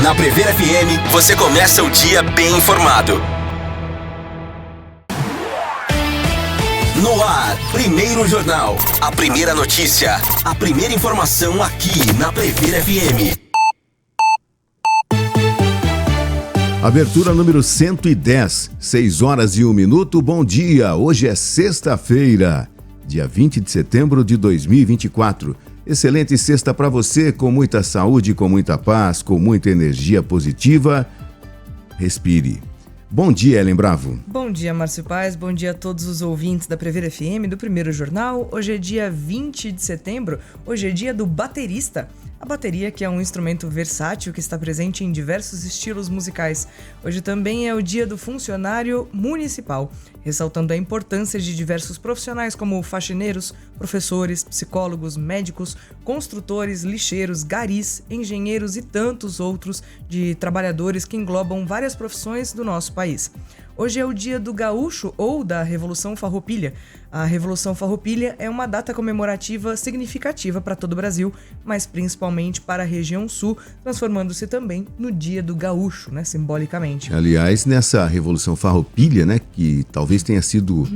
Na Prever FM, você começa o dia bem informado. No ar, Primeiro Jornal. A primeira notícia, a primeira informação aqui na Prever FM. Abertura número 110, 6 horas e 1 minuto. Bom dia, hoje é sexta-feira, dia 20 de setembro de 2024. Excelente sexta para você, com muita saúde, com muita paz, com muita energia positiva. Respire. Bom dia, Ellen Bravo. Bom dia, Márcio Paes. Bom dia a todos os ouvintes da Prever FM, do Primeiro Jornal. Hoje é dia 20 de setembro, hoje é dia do baterista. A bateria, que é um instrumento versátil que está presente em diversos estilos musicais. Hoje também é o dia do funcionário municipal, ressaltando a importância de diversos profissionais como faxineiros, professores, psicólogos, médicos, construtores, lixeiros, garis, engenheiros e tantos outros de trabalhadores que englobam várias profissões do nosso país. Hoje é o dia do gaúcho ou da Revolução Farroupilha. A Revolução Farroupilha é uma data comemorativa significativa para todo o Brasil, mas principalmente para a região sul, transformando-se também no dia do gaúcho, né, simbolicamente. Aliás, nessa Revolução Farroupilha, né, que talvez tenha sido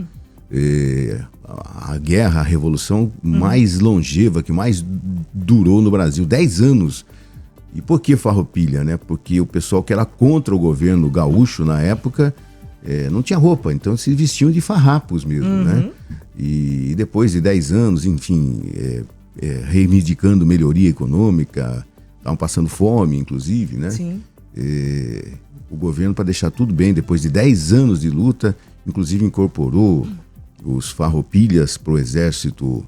a guerra, a revolução mais longeva, que mais durou no Brasil, 10 anos. E por que Farroupilha, né? Porque o pessoal que era contra o governo gaúcho na época não tinha roupa, então se vestiam de farrapos mesmo, né? E depois de 10 anos, enfim, reivindicando melhoria econômica, estavam passando fome, inclusive, né? Sim. O governo, para deixar tudo bem, depois de 10 anos de luta, inclusive incorporou os farroupilhas para o exército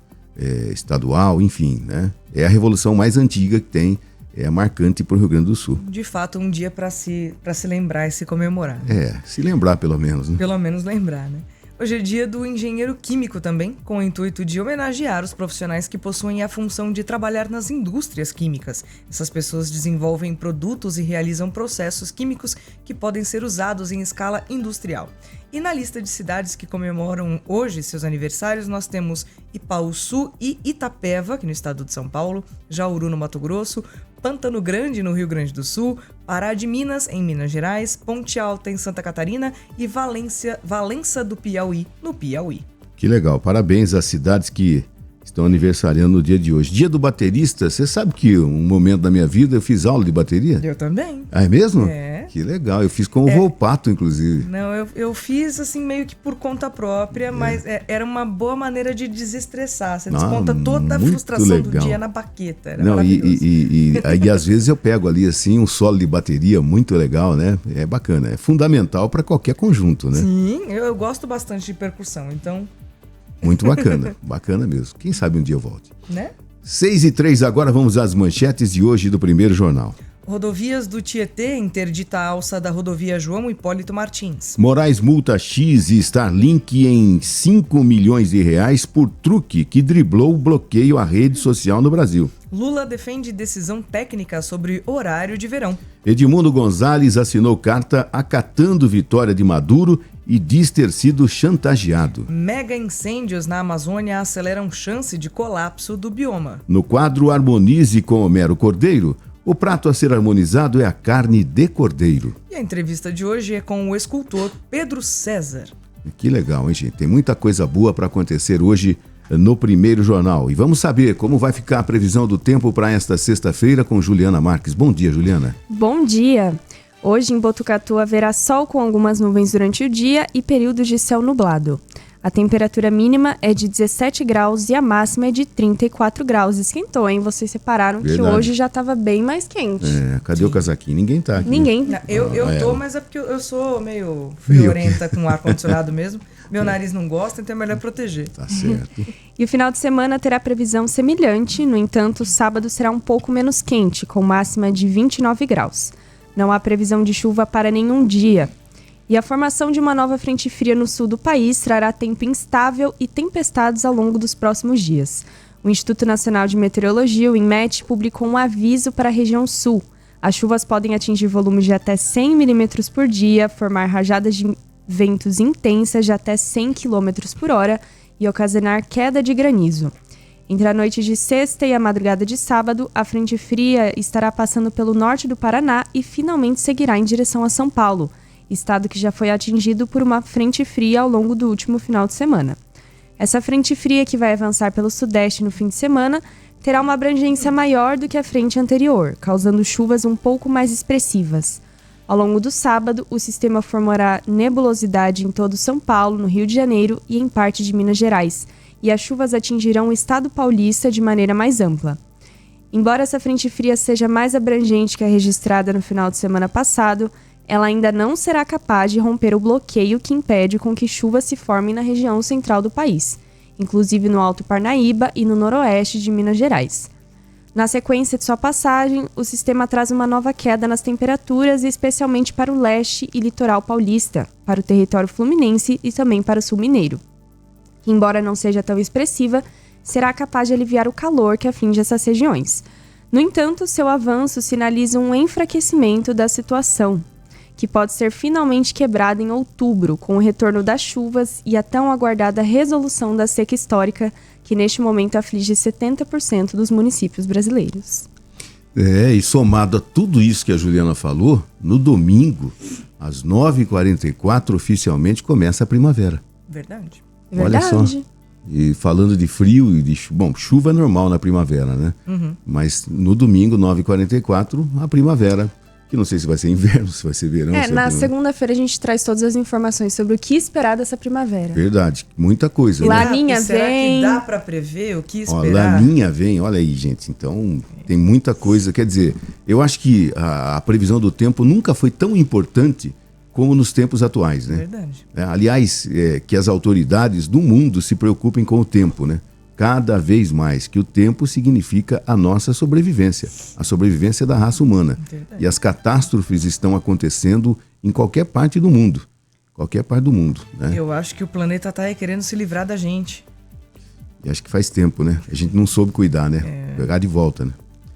estadual, enfim, né? É a revolução mais antiga que tem, é marcante para o Rio Grande do Sul. De fato, um dia para se lembrar e se comemorar. Se lembrar pelo menos, né? Pelo menos lembrar, né? Hoje é dia do engenheiro químico também, com o intuito de homenagear os profissionais que possuem a função de trabalhar nas indústrias químicas. Essas pessoas desenvolvem produtos e realizam processos químicos que podem ser usados em escala industrial. E na lista de cidades que comemoram hoje seus aniversários, nós temos Ipaúçu e Itapeva, aqui no estado de São Paulo, Jauru, no Mato Grosso, Pantano Grande, no Rio Grande do Sul, Pará de Minas, em Minas Gerais, Ponte Alta, em Santa Catarina e Valença do Piauí, no Piauí. Que legal, parabéns às cidades que estão aniversariando no dia de hoje. Dia do baterista, você sabe que um momento da minha vida eu fiz aula de bateria? Eu também. Ah, é mesmo? É. Que legal, eu fiz com o Volpato, inclusive. Não, eu fiz assim meio que por conta própria, mas era uma boa maneira de desestressar. Você desconta toda a frustração do dia na baqueta. Era maravilhoso. E às vezes eu pego ali assim um solo de bateria muito legal, né? É bacana, é fundamental para qualquer conjunto, né? Sim, eu gosto bastante de percussão, então... Muito bacana, bacana mesmo. Quem sabe um dia eu volte. Né? 6h03, agora vamos às manchetes de hoje do Primeiro Jornal. Rodovias do Tietê interdita a alça da rodovia João Hipólito Martins. Moraes multa X e Starlink em 5 milhões de reais por truque que driblou o bloqueio à rede social no Brasil. Lula defende decisão técnica sobre horário de verão. Edmundo Gonzalez assinou carta acatando vitória de Maduro e diz ter sido chantageado. Mega incêndios na Amazônia aceleram chance de colapso do bioma. No quadro Harmonize com Homero Cordeiro, o prato a ser harmonizado é a carne de cordeiro. E a entrevista de hoje é com o escultor Pedro César. Que legal, hein, gente? Tem muita coisa boa para acontecer hoje no Primeiro Jornal. E vamos saber como vai ficar a previsão do tempo para esta sexta-feira com Juliana Marques. Bom dia, Juliana. Bom dia. Hoje em Botucatu haverá sol com algumas nuvens durante o dia e períodos de céu nublado. A temperatura mínima é de 17 graus e a máxima é de 34 graus. Esquentou, hein? Vocês separaram que hoje já estava bem mais quente. Cadê o casaquinho? Ninguém tá aqui. Ninguém. Eu tô, mas é porque eu sou meio friorenta com ar-condicionado mesmo. Meu nariz não gosta, então é melhor proteger. Tá certo. E o final de semana terá previsão semelhante. No entanto, sábado será um pouco menos quente, com máxima de 29 graus. Não há previsão de chuva para nenhum dia. E a formação de uma nova frente fria no sul do país trará tempo instável e tempestades ao longo dos próximos dias. O Instituto Nacional de Meteorologia, o INMET, publicou um aviso para a região sul. As chuvas podem atingir volumes de até 100 milímetros por dia, formar rajadas de ventos intensas de até 100 km por hora e ocasionar queda de granizo. Entre a noite de sexta e a madrugada de sábado, a frente fria estará passando pelo norte do Paraná e finalmente seguirá em direção a São Paulo, estado que já foi atingido por uma frente fria ao longo do último final de semana. Essa frente fria, que vai avançar pelo sudeste no fim de semana, terá uma abrangência maior do que a frente anterior, causando chuvas um pouco mais expressivas. Ao longo do sábado, o sistema formará nebulosidade em todo São Paulo, no Rio de Janeiro e em parte de Minas Gerais, e as chuvas atingirão o estado paulista de maneira mais ampla. Embora essa frente fria seja mais abrangente que a registrada no final de semana passado, ela ainda não será capaz de romper o bloqueio que impede com que chuvas se formem na região central do país, inclusive no Alto Parnaíba e no noroeste de Minas Gerais. Na sequência de sua passagem, o sistema traz uma nova queda nas temperaturas, especialmente para o leste e litoral paulista, para o território fluminense e também para o sul mineiro, que, embora não seja tão expressiva, será capaz de aliviar o calor que atinge essas regiões. No entanto, seu avanço sinaliza um enfraquecimento da situação, que pode ser finalmente quebrada em outubro, com o retorno das chuvas e a tão aguardada resolução da seca histórica, que neste momento aflige 70% dos municípios brasileiros. E somado a tudo isso que a Juliana falou, no domingo, às 9h44, oficialmente começa a primavera. Verdade. Olha só. E falando de frio e de chuva é normal na primavera, né? Uhum. Mas no domingo, 9h44, a primavera. Que não sei se vai ser inverno, se vai ser verão. Na segunda-feira a gente traz todas as informações sobre o que esperar dessa primavera. Verdade, muita coisa. Laninha será vem. Que dá pra prever o que esperar? Laninha vem, olha aí, gente. Então, tem muita coisa. Quer dizer, eu acho que a previsão do tempo nunca foi tão importante como nos tempos atuais, né? Verdade. Aliás, que as autoridades do mundo se preocupem com o tempo, né? Cada vez mais, que o tempo significa a nossa sobrevivência, a sobrevivência da raça humana. Verdade. E as catástrofes estão acontecendo em qualquer parte do mundo. Qualquer parte do mundo, né? Eu acho que o planeta tá aí querendo se livrar da gente. E acho que faz tempo, né? A gente não soube cuidar, né? Pegar de volta, né?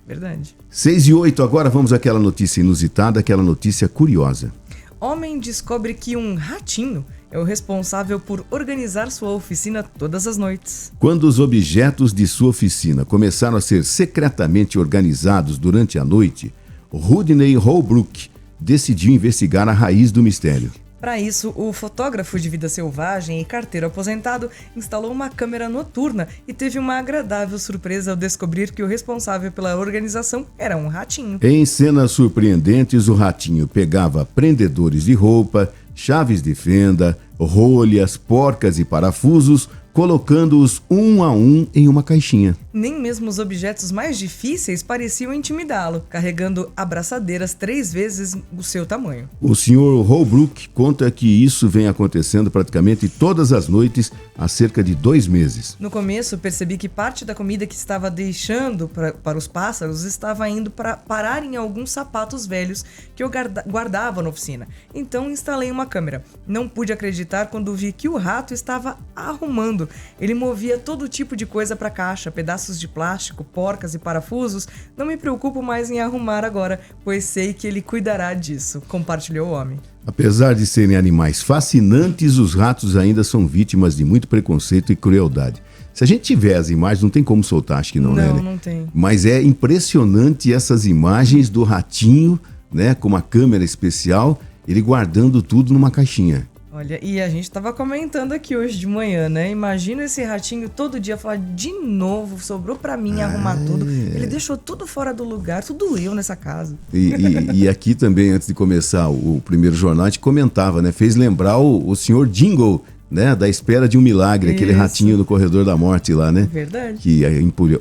Verdade. 6h08, agora vamos àquela notícia inusitada, aquela notícia curiosa. Homem descobre que um ratinho é o responsável por organizar sua oficina todas as noites. Quando os objetos de sua oficina começaram a ser secretamente organizados durante a noite, Rodney Holbrook decidiu investigar a raiz do mistério. Para isso, o fotógrafo de vida selvagem e carteiro aposentado instalou uma câmera noturna e teve uma agradável surpresa ao descobrir que o responsável pela organização era um ratinho. Em cenas surpreendentes, o ratinho pegava prendedores de roupa, chaves de fenda, rolhas, porcas e parafusos, colocando-os um a um em uma caixinha. Nem mesmo os objetos mais difíceis pareciam intimidá-lo, carregando abraçadeiras 3 vezes o seu tamanho. O Sr. Holbrook conta que isso vem acontecendo praticamente todas as noites há cerca de 2 meses. No começo, percebi que parte da comida que estava deixando para os pássaros estava indo para parar em alguns sapatos velhos que eu guardava na oficina. Então instalei uma câmera. Não pude acreditar quando vi que o rato estava arrumando. Ele movia todo tipo de coisa para a caixa, pedaços de plástico, porcas e parafusos. Não me preocupo mais em arrumar agora, pois sei que ele cuidará disso, compartilhou o homem. Apesar de serem animais fascinantes, os ratos ainda são vítimas de muito preconceito e crueldade. Se a gente tiver as imagens, não tem como soltar, acho que não, né? Não tem. Mas é impressionante essas imagens do ratinho, né, com uma câmera especial, ele guardando tudo numa caixinha. Olha, e a gente tava comentando aqui hoje de manhã, né? Imagina esse ratinho todo dia falar de novo, sobrou pra mim arrumar tudo. Ele deixou tudo fora do lugar, tudo eu nessa casa. E aqui também, antes de começar o primeiro jornal, a gente comentava, né? Fez lembrar o senhor Jingle, né? Da Espera de um Milagre, aquele ratinho no corredor da morte lá, né? Verdade. Que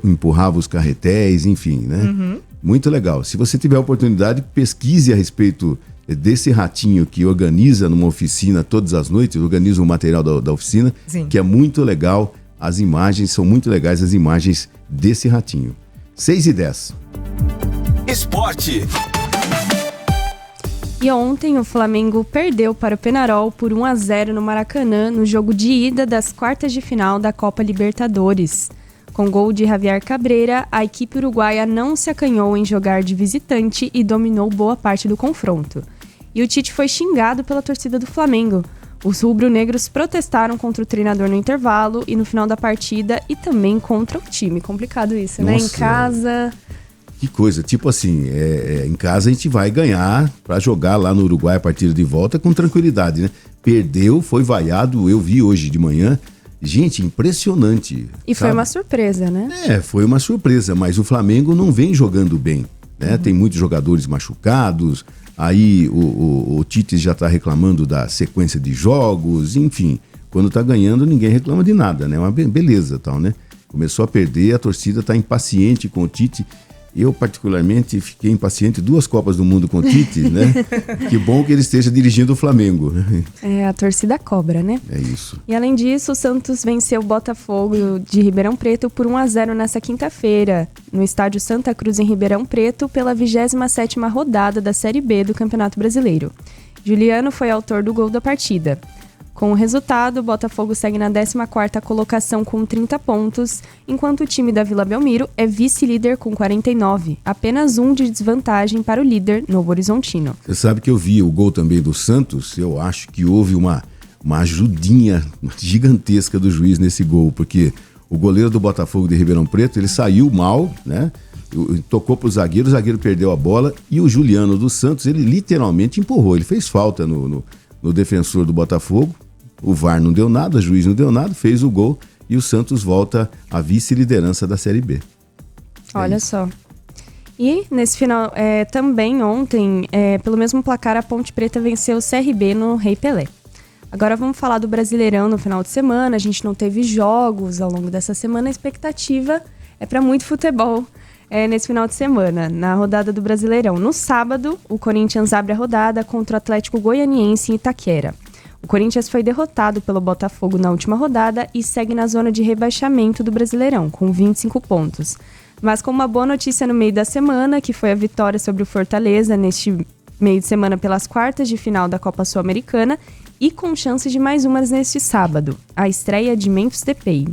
empurrava os carretéis, enfim, né? Uhum. Muito legal. Se você tiver a oportunidade, pesquise a respeito desse ratinho que organiza numa oficina todas as noites, organiza o material da oficina, Sim. Que é muito legal. As imagens são muito legais, as imagens desse ratinho. 6h10. Esporte. E ontem o Flamengo perdeu para o Peñarol por 1-0 no Maracanã no jogo de ida das quartas de final da Copa Libertadores. Com gol de Javier Cabreira, a equipe uruguaia não se acanhou em jogar de visitante e dominou boa parte do confronto. E o Tite foi xingado pela torcida do Flamengo. Os rubro-negros protestaram contra o treinador no intervalo e no final da partida e também contra o time. Complicado isso, né? Em casa... Que coisa, tipo assim, em casa a gente vai ganhar para jogar lá no Uruguai a partida de volta com tranquilidade, né? Perdeu, foi vaiado, eu vi hoje de manhã. Gente, impressionante. E foi uma surpresa, né? Foi uma surpresa, mas o Flamengo não vem jogando bem, né? Tem muitos jogadores machucados, aí o Tite já tá reclamando da sequência de jogos, enfim. Quando tá ganhando, ninguém reclama de nada, né? Uma beleza tal, né? Começou a perder, a torcida tá impaciente com o Tite. Eu, particularmente, fiquei impaciente 2 Copas do Mundo com o Tite, né? Que bom que ele esteja dirigindo o Flamengo. A torcida cobra, né? É isso. E além disso, o Santos venceu o Botafogo de Ribeirão Preto por 1-0 nessa quinta-feira, no estádio Santa Cruz, em Ribeirão Preto, pela 27ª rodada da Série B do Campeonato Brasileiro. Juliano foi autor do gol da partida. Com o resultado, o Botafogo segue na 14ª colocação com 30 pontos, enquanto o time da Vila Belmiro é vice-líder com 49, apenas 1 de desvantagem para o líder Novo Horizontino. Você sabe que eu vi o gol também do Santos, eu acho que houve uma ajudinha gigantesca do juiz nesse gol, porque o goleiro do Botafogo de Ribeirão Preto, ele saiu mal, né? Tocou pro zagueiro, o zagueiro perdeu a bola e o Juliano dos Santos, ele literalmente empurrou, ele fez falta no defensor do Botafogo. O VAR não deu nada, o juiz não deu nada, fez o gol e o Santos volta à vice-liderança da Série B. Olha só. E nesse final, também ontem, pelo mesmo placar, a Ponte Preta venceu o CRB no Rei Pelé. Agora vamos falar do Brasileirão no final de semana. A gente não teve jogos ao longo dessa semana. A expectativa é para muito futebol nesse final de semana, na rodada do Brasileirão. No sábado, o Corinthians abre a rodada contra o Atlético Goianiense em Itaquera. O Corinthians foi derrotado pelo Botafogo na última rodada e segue na zona de rebaixamento do Brasileirão, com 25 pontos. Mas com uma boa notícia no meio da semana, que foi a vitória sobre o Fortaleza neste meio de semana pelas quartas de final da Copa Sul-Americana e com chances de mais umas neste sábado, a estreia de Memphis Depay.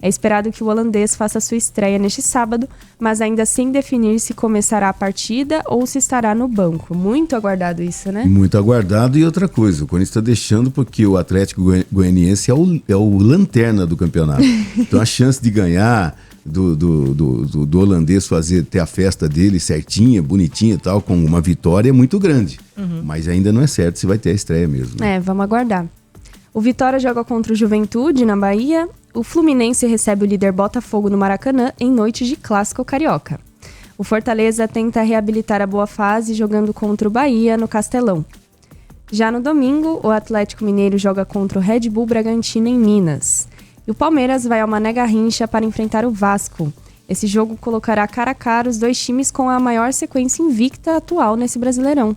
É esperado que o holandês faça sua estreia neste sábado, mas ainda sem definir se começará a partida ou se estará no banco. Muito aguardado isso, né? Muito aguardado. E outra coisa, o Corinthians está deixando porque o Atlético Goianiense é o lanterna do campeonato. Então a chance de ganhar do holandês ter a festa dele certinha, bonitinha e tal, com uma vitória é muito grande. Mas ainda não é certo se vai ter a estreia mesmo. Né? Vamos aguardar. O Vitória joga contra o Juventude, na Bahia. O Fluminense recebe o líder Botafogo no Maracanã em noite de clássico carioca. O Fortaleza tenta reabilitar a boa fase jogando contra o Bahia no Castelão. Já no domingo, o Atlético Mineiro joga contra o Red Bull Bragantino em Minas. E o Palmeiras vai ao Mané Garrincha para enfrentar o Vasco. Esse jogo colocará cara a cara os dois times com a maior sequência invicta atual nesse Brasileirão.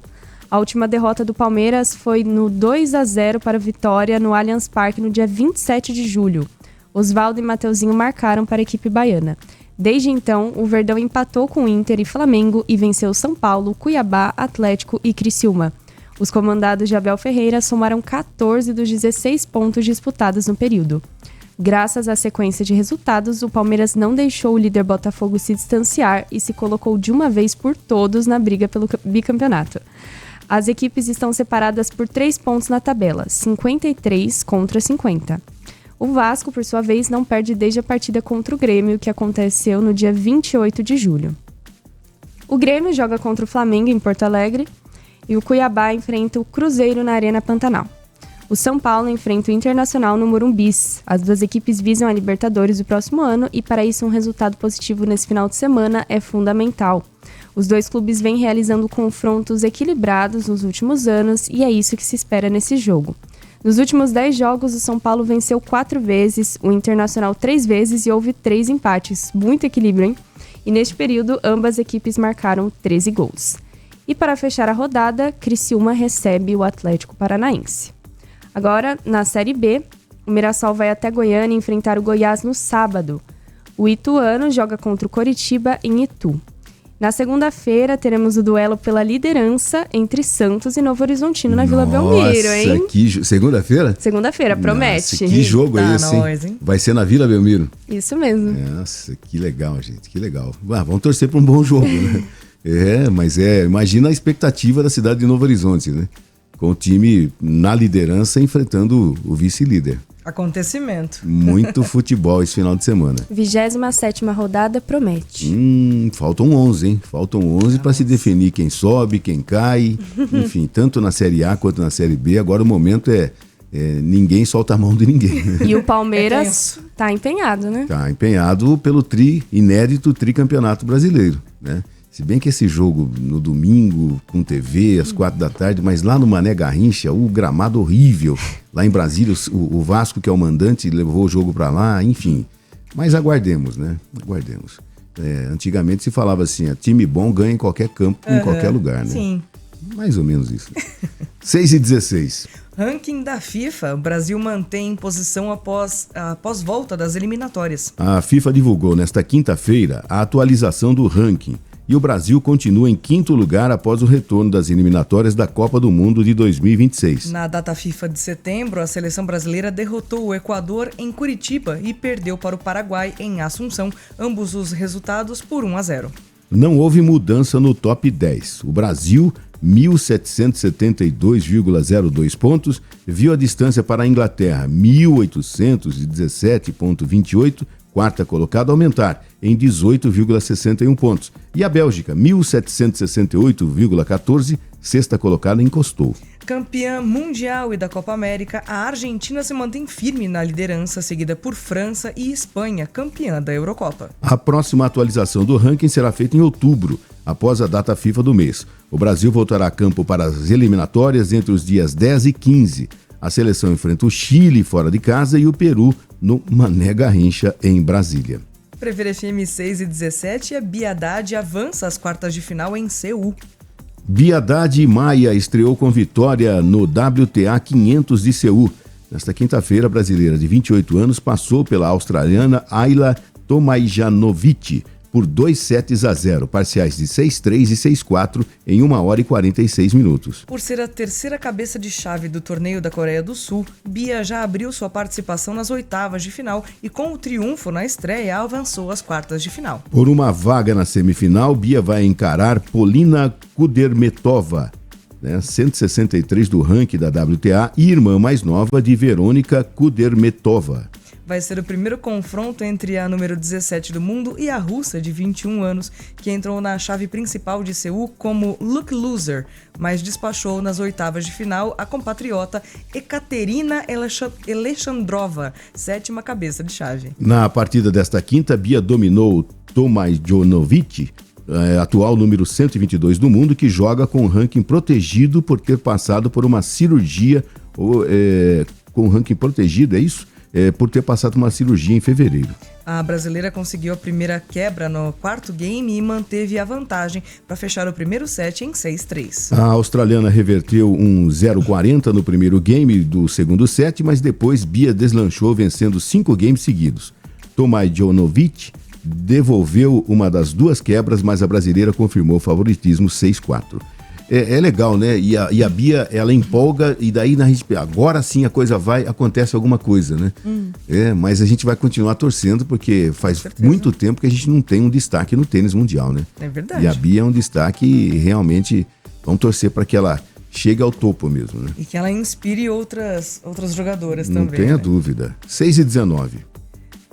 A última derrota do Palmeiras foi no 2-0 para a Vitória no Allianz Parque no dia 27 de julho. Osvaldo e Mateuzinho marcaram para a equipe baiana. Desde então, o Verdão empatou com Inter e Flamengo e venceu São Paulo, Cuiabá, Atlético e Criciúma. Os comandados de Abel Ferreira somaram 14 dos 16 pontos disputados no período. Graças à sequência de resultados, o Palmeiras não deixou o líder Botafogo se distanciar e se colocou de uma vez por todos na briga pelo bicampeonato. As equipes estão separadas por 3 pontos na tabela, 53 contra 50. O Vasco, por sua vez, não perde desde a partida contra o Grêmio, que aconteceu no dia 28 de julho. O Grêmio joga contra o Flamengo em Porto Alegre e o Cuiabá enfrenta o Cruzeiro na Arena Pantanal. O São Paulo enfrenta o Internacional no Morumbis. As duas equipes visam a Libertadores do próximo ano e, para isso, um resultado positivo nesse final de semana é fundamental. Os dois clubes vêm realizando confrontos equilibrados nos últimos anos e é isso que se espera nesse jogo. Nos últimos 10 jogos, o São Paulo venceu 4 vezes, o Internacional 3 vezes e houve 3 empates. Muito equilíbrio, hein? E neste período, ambas equipes marcaram 13 gols. E para fechar a rodada, Criciúma recebe o Atlético Paranaense. Agora, na Série B, o Mirassol vai até Goiânia enfrentar o Goiás no sábado. O Ituano joga contra o Coritiba em Itu. Na segunda-feira, teremos o duelo pela liderança entre Santos e Novo Horizontino na Vila Belmiro, hein? Nossa, segunda-feira? Segunda-feira, promete. Nossa, que jogo é esse, hein? Vai ser na Vila Belmiro? Isso mesmo. Nossa, que legal, gente, que legal. Vamos torcer para um bom jogo, né? Mas imagina a expectativa da cidade de Novo Horizonte, né? com o time na liderança enfrentando o vice-líder. Acontecimento. Muito futebol esse final de semana. 27ª rodada promete. Faltam 11, hein? Faltam 11 para se definir quem sobe, quem cai. Enfim, tanto na Série A quanto na Série B. Agora o momento é ninguém solta a mão de ninguém. E o Palmeiras tá empenhado, né? Tá empenhado pelo inédito tricampeonato brasileiro, né? Se bem que esse jogo no domingo, com TV, às 4 da tarde, mas lá no Mané Garrincha, o gramado horrível. Lá em Brasília, o Vasco, que é o mandante, levou o jogo para lá, enfim. Mas aguardemos, né? Aguardemos. Antigamente se falava assim, time bom ganha em qualquer campo, em qualquer lugar, né? Sim. Mais ou menos isso. 6h16. Ranking da FIFA. O Brasil mantém posição após volta das eliminatórias. A FIFA divulgou nesta quinta-feira a atualização do ranking. E o Brasil continua em 5º lugar após o retorno das eliminatórias da Copa do Mundo de 2026. Na data FIFA de setembro, a seleção brasileira derrotou o Equador em Curitiba e perdeu para o Paraguai em Assunção, ambos os resultados por 1-0. Não houve mudança no top 10. O Brasil, 1.772,02 pontos, viu a distância para a Inglaterra, 1.817,28, quarta colocada, aumentar em 18,61 pontos. E a Bélgica, 1.768,14, sexta colocada, encostou. Campeã mundial e da Copa América, a Argentina se mantém firme na liderança, seguida por França e Espanha, campeã da Eurocopa. A próxima atualização do ranking será feita em outubro, após a data FIFA do mês. O Brasil voltará a campo para as eliminatórias entre os dias 10 e 15. A seleção enfrenta o Chile fora de casa e o Peru no Mané Garrincha, em Brasília. Prever FM 6h17, a Bia Haddad avança às quartas de final em Seul. Bia Haddad Maia estreou com vitória no WTA 500 de Seul. Nesta quinta-feira, a brasileira de 28 anos passou pela australiana Ayla Tomajanovic por 2-0, parciais de 6-3 e 6-4 em 1 hora e 46 minutos. Por ser a terceira cabeça de chave do torneio da Coreia do Sul, Bia já abriu sua participação nas oitavas de final e, com o triunfo na estreia, avançou às quartas de final. Por uma vaga na semifinal, Bia vai encarar Polina Kudermetova, 163 do ranking da WTA e irmã mais nova de Verônica Kudermetova. Vai ser o primeiro confronto entre a número 17 do mundo e a russa de 21 anos, que entrou na chave principal de Seul como look loser, mas despachou nas oitavas de final a compatriota Ekaterina Alexandrova, sétima cabeça de chave. Na partida desta quinta, Bia dominou Tomajanovic, atual número 122 do mundo, que joga com ranking protegido por ter passado por uma cirurgia, com ranking protegido, é isso? Por ter passado uma cirurgia em fevereiro. A brasileira conseguiu a primeira quebra no quarto game e manteve a vantagem para fechar o primeiro set em 6-3. A australiana reverteu um 0-40 no primeiro game do segundo set, mas depois Bia deslanchou vencendo 5 games seguidos. Tomajanovic devolveu uma das duas quebras, mas a brasileira confirmou o favoritismo 6-4. É legal, né? E a Bia, ela empolga e daí agora sim a coisa acontece alguma coisa, né? Mas a gente vai continuar torcendo porque faz muito tempo que a gente não tem um destaque no tênis mundial, né? É verdade. E a Bia é um destaque e realmente vamos torcer para que ela chegue ao topo mesmo, né? E que ela inspire outras jogadoras também. Não tenha dúvida. 6h19.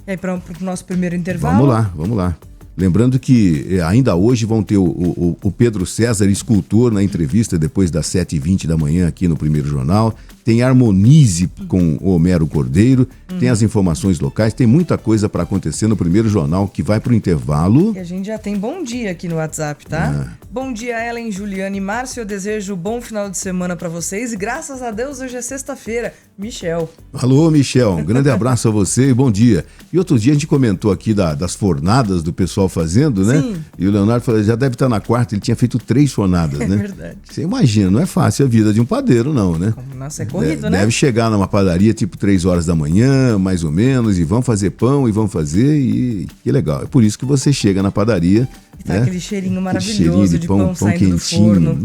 E aí para o nosso primeiro intervalo? Vamos lá. Lembrando que ainda hoje vão ter o Pedro César, escultor, na entrevista depois das 7h20 da manhã aqui no Primeiro Jornal. Tem Harmonize com o Homero Cordeiro, tem as informações locais, tem muita coisa para acontecer no Primeiro Jornal que vai pro intervalo. E a gente já tem bom dia aqui no WhatsApp, tá? Bom dia, Ellen, Juliane e Márcio. Eu desejo bom final de semana para vocês e graças a Deus hoje é sexta-feira. Michel. Alô, Michel. Um grande abraço a você e bom dia. E outro dia a gente comentou aqui das fornadas do pessoal fazendo, né? Sim. E o Leonardo falou, já deve estar na quarta, ele tinha feito 3 fornadas, né? É verdade. Você imagina, não é fácil a vida de um padeiro, não, né? Nossa, é corrido, né? Deve chegar numa padaria tipo 3 horas da manhã, mais ou menos, e vão fazer pão e vão fazer, e que legal. É por isso que você chega na padaria, e tá, né? Aquele cheirinho maravilhoso cheirinho de pão saindo quentinho. do forno.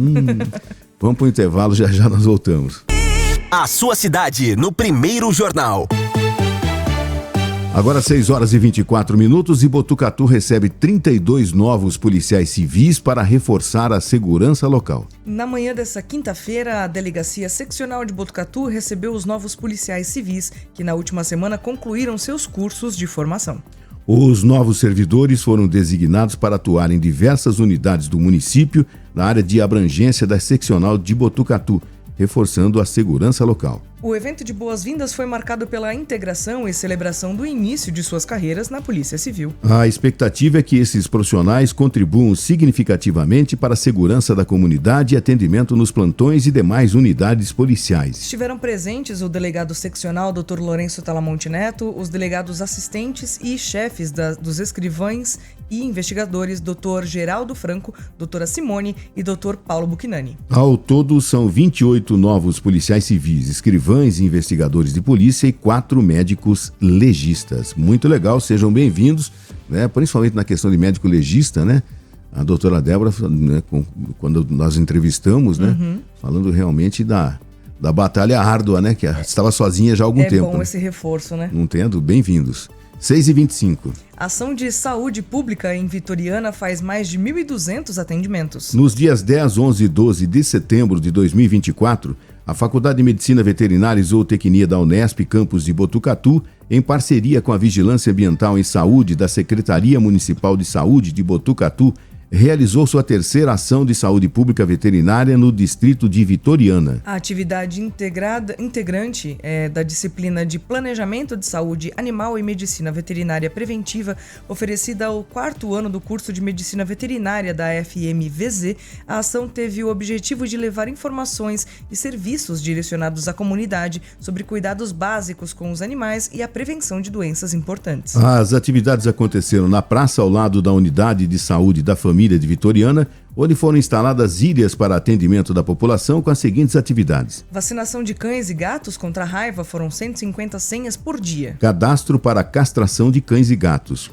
Vamos pro intervalo, já nós voltamos. A sua cidade no Primeiro Jornal. Agora 6 horas e 24 minutos e Botucatu recebe 32 novos policiais civis para reforçar a segurança local. Na manhã dessa quinta-feira, a Delegacia Seccional de Botucatu recebeu os novos policiais civis que na última semana concluíram seus cursos de formação. Os novos servidores foram designados para atuar em diversas unidades do município na área de abrangência da Seccional de Botucatu, reforçando a segurança local. O evento de boas-vindas foi marcado pela integração e celebração do início de suas carreiras na Polícia Civil. A expectativa é que esses profissionais contribuam significativamente para a segurança da comunidade e atendimento nos plantões e demais unidades policiais. Estiveram presentes o delegado seccional Dr. Lourenço Talamonte Neto, os delegados assistentes e chefes dos escrivães e investigadores Dr. Geraldo Franco, doutora Simone e Dr. Paulo Buchinani. Ao todo, são 28 novos policiais civis, escrivães e investigadores de polícia e 4 médicos legistas. Muito legal, sejam bem-vindos, né? Principalmente na questão de médico legista, né? A doutora Débora, né, quando nós entrevistamos, né? Falando realmente da batalha árdua, né? Que estava sozinha já há algum tempo. É bom né? esse reforço, né? Não entendo? Bem-vindos. 6h25. A ação de saúde pública em Vitoriana faz mais de 1.200 atendimentos. Nos dias 10, 11 e 12 de setembro de 2024, a Faculdade de Medicina Veterinária e Zootecnia da Unesp, campus de Botucatu, em parceria com a Vigilância Ambiental em Saúde da Secretaria Municipal de Saúde de Botucatu, realizou sua terceira ação de saúde pública veterinária no distrito de Vitoriana. A atividade integrante da disciplina de Planejamento de Saúde Animal e Medicina Veterinária Preventiva, oferecida ao 4º ano do curso de Medicina Veterinária da FMVZ, a ação teve o objetivo de levar informações e serviços direcionados à comunidade sobre cuidados básicos com os animais e a prevenção de doenças importantes. As atividades aconteceram na praça ao lado da Unidade de Saúde da Família de Vitoriana, onde foram instaladas ilhas para atendimento da população com as seguintes atividades. Vacinação de cães e gatos contra a raiva, foram 150 senhas por dia. Cadastro para castração de cães e gatos.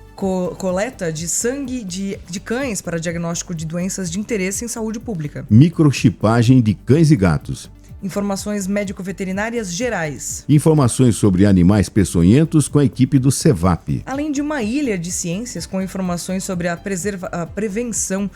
Coleta de sangue de cães para diagnóstico de doenças de interesse em saúde pública. Microchipagem de cães e gatos. Informações médico-veterinárias gerais. Informações sobre animais peçonhentos com a equipe do CEVAP. Além de uma ilha de ciências com informações sobre a prevenção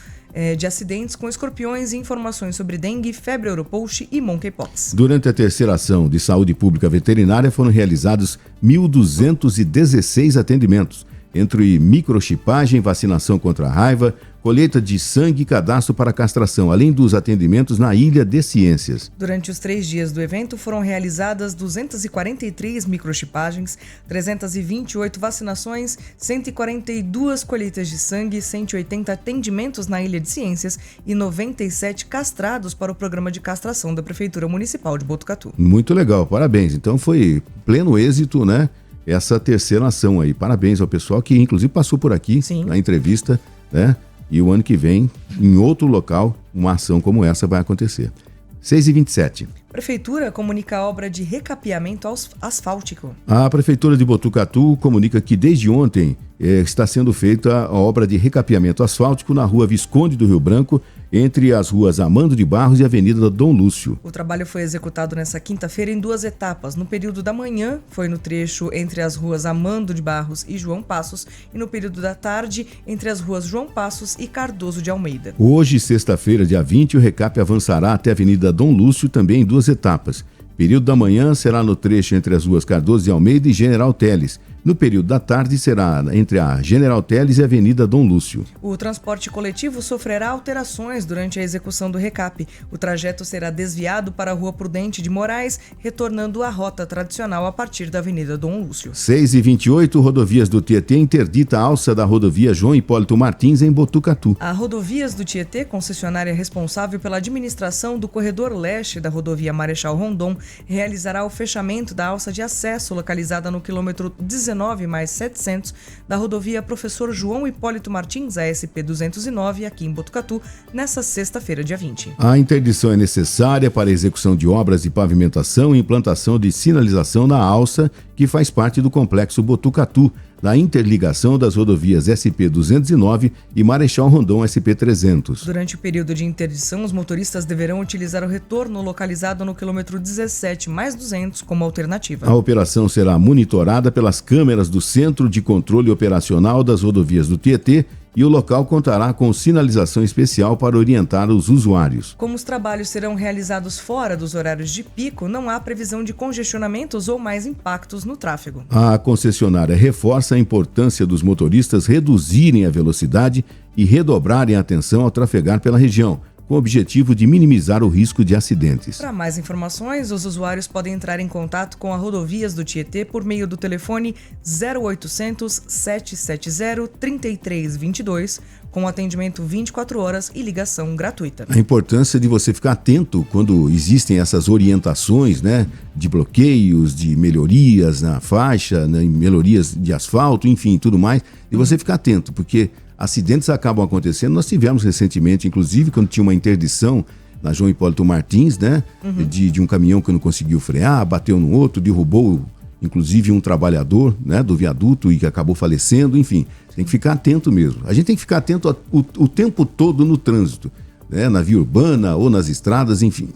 de acidentes com escorpiões e informações sobre dengue, febre europost e monkeypox. Durante a terceira ação de saúde pública veterinária foram realizados 1.216 atendimentos, entre microchipagem, vacinação contra a raiva, colheita de sangue e cadastro para castração, além dos atendimentos na Ilha de Ciências. Durante os 3 dias do evento foram realizadas 243 microchipagens, 328 vacinações, 142 colheitas de sangue, 180 atendimentos na Ilha de Ciências e 97 castrados para o programa de castração da Prefeitura Municipal de Botucatu. Muito legal, parabéns. Então foi pleno êxito, né? Essa terceira ação aí. Parabéns ao pessoal que inclusive passou por aqui na entrevista, né? E o ano que vem, em outro local, uma ação como essa vai acontecer. 6h27. Prefeitura comunica a obra de recapeamento asfáltico. A Prefeitura de Botucatu comunica que desde ontem está sendo feita a obra de recapeamento asfáltico na rua Visconde do Rio Branco, entre as ruas Amando de Barros e Avenida Dom Lúcio. O trabalho foi executado nesta quinta-feira em 2 etapas. No período da manhã, foi no trecho entre as ruas Amando de Barros e João Passos, e no período da tarde, entre as ruas João Passos e Cardoso de Almeida. Hoje, sexta-feira, dia 20, o recap avançará até a Avenida Dom Lúcio, também em 2 etapas. Período da manhã será no trecho entre as ruas Cardoso de Almeida e General Teles. No período da tarde será entre a General Teles e a Avenida Dom Lúcio. O transporte coletivo sofrerá alterações durante a execução do recap. O trajeto será desviado para a Rua Prudente de Moraes, retornando à rota tradicional a partir da Avenida Dom Lúcio. 6h28, Rodovias do Tietê interdita a alça da rodovia João Hipólito Martins em Botucatu. A Rodovias do Tietê, concessionária responsável pela administração do corredor leste da rodovia Marechal Rondon, realizará o fechamento da alça de acesso localizada no quilômetro 19+700 da rodovia Professor João Hipólito Martins, ASP 209, aqui em Botucatu, nesta sexta-feira, dia 20. A interdição é necessária para a execução de obras de pavimentação e implantação de sinalização na alça que faz parte do complexo Botucatu, da interligação das rodovias SP-209 e Marechal Rondon SP-300. Durante o período de interdição, os motoristas deverão utilizar o retorno localizado no quilômetro 17 mais 200 como alternativa. A operação será monitorada pelas câmeras do Centro de Controle Operacional das Rodovias do Tietê e o local contará com sinalização especial para orientar os usuários. Como os trabalhos serão realizados fora dos horários de pico, não há previsão de congestionamentos ou mais impactos no tráfego. A concessionária reforça a importância dos motoristas reduzirem a velocidade e redobrarem a atenção ao trafegar pela região, com o objetivo de minimizar o risco de acidentes. Para mais informações, os usuários podem entrar em contato com a Rodovias do Tietê por meio do telefone 0800 770 3322, com atendimento 24 horas e ligação gratuita. A importância de você ficar atento quando existem essas orientações, né, de bloqueios, de melhorias na faixa, né, melhorias de asfalto, enfim, tudo mais, e você ficar atento, porque acidentes acabam acontecendo. Nós tivemos recentemente, inclusive, quando tinha uma interdição na João Hipólito Martins, né? De um caminhão que não conseguiu frear, bateu no outro, derrubou, inclusive, um trabalhador, né, do viaduto e que acabou falecendo. Enfim, tem que ficar atento mesmo. A gente tem que ficar atento o tempo todo no trânsito, né? Na via urbana ou nas estradas, enfim.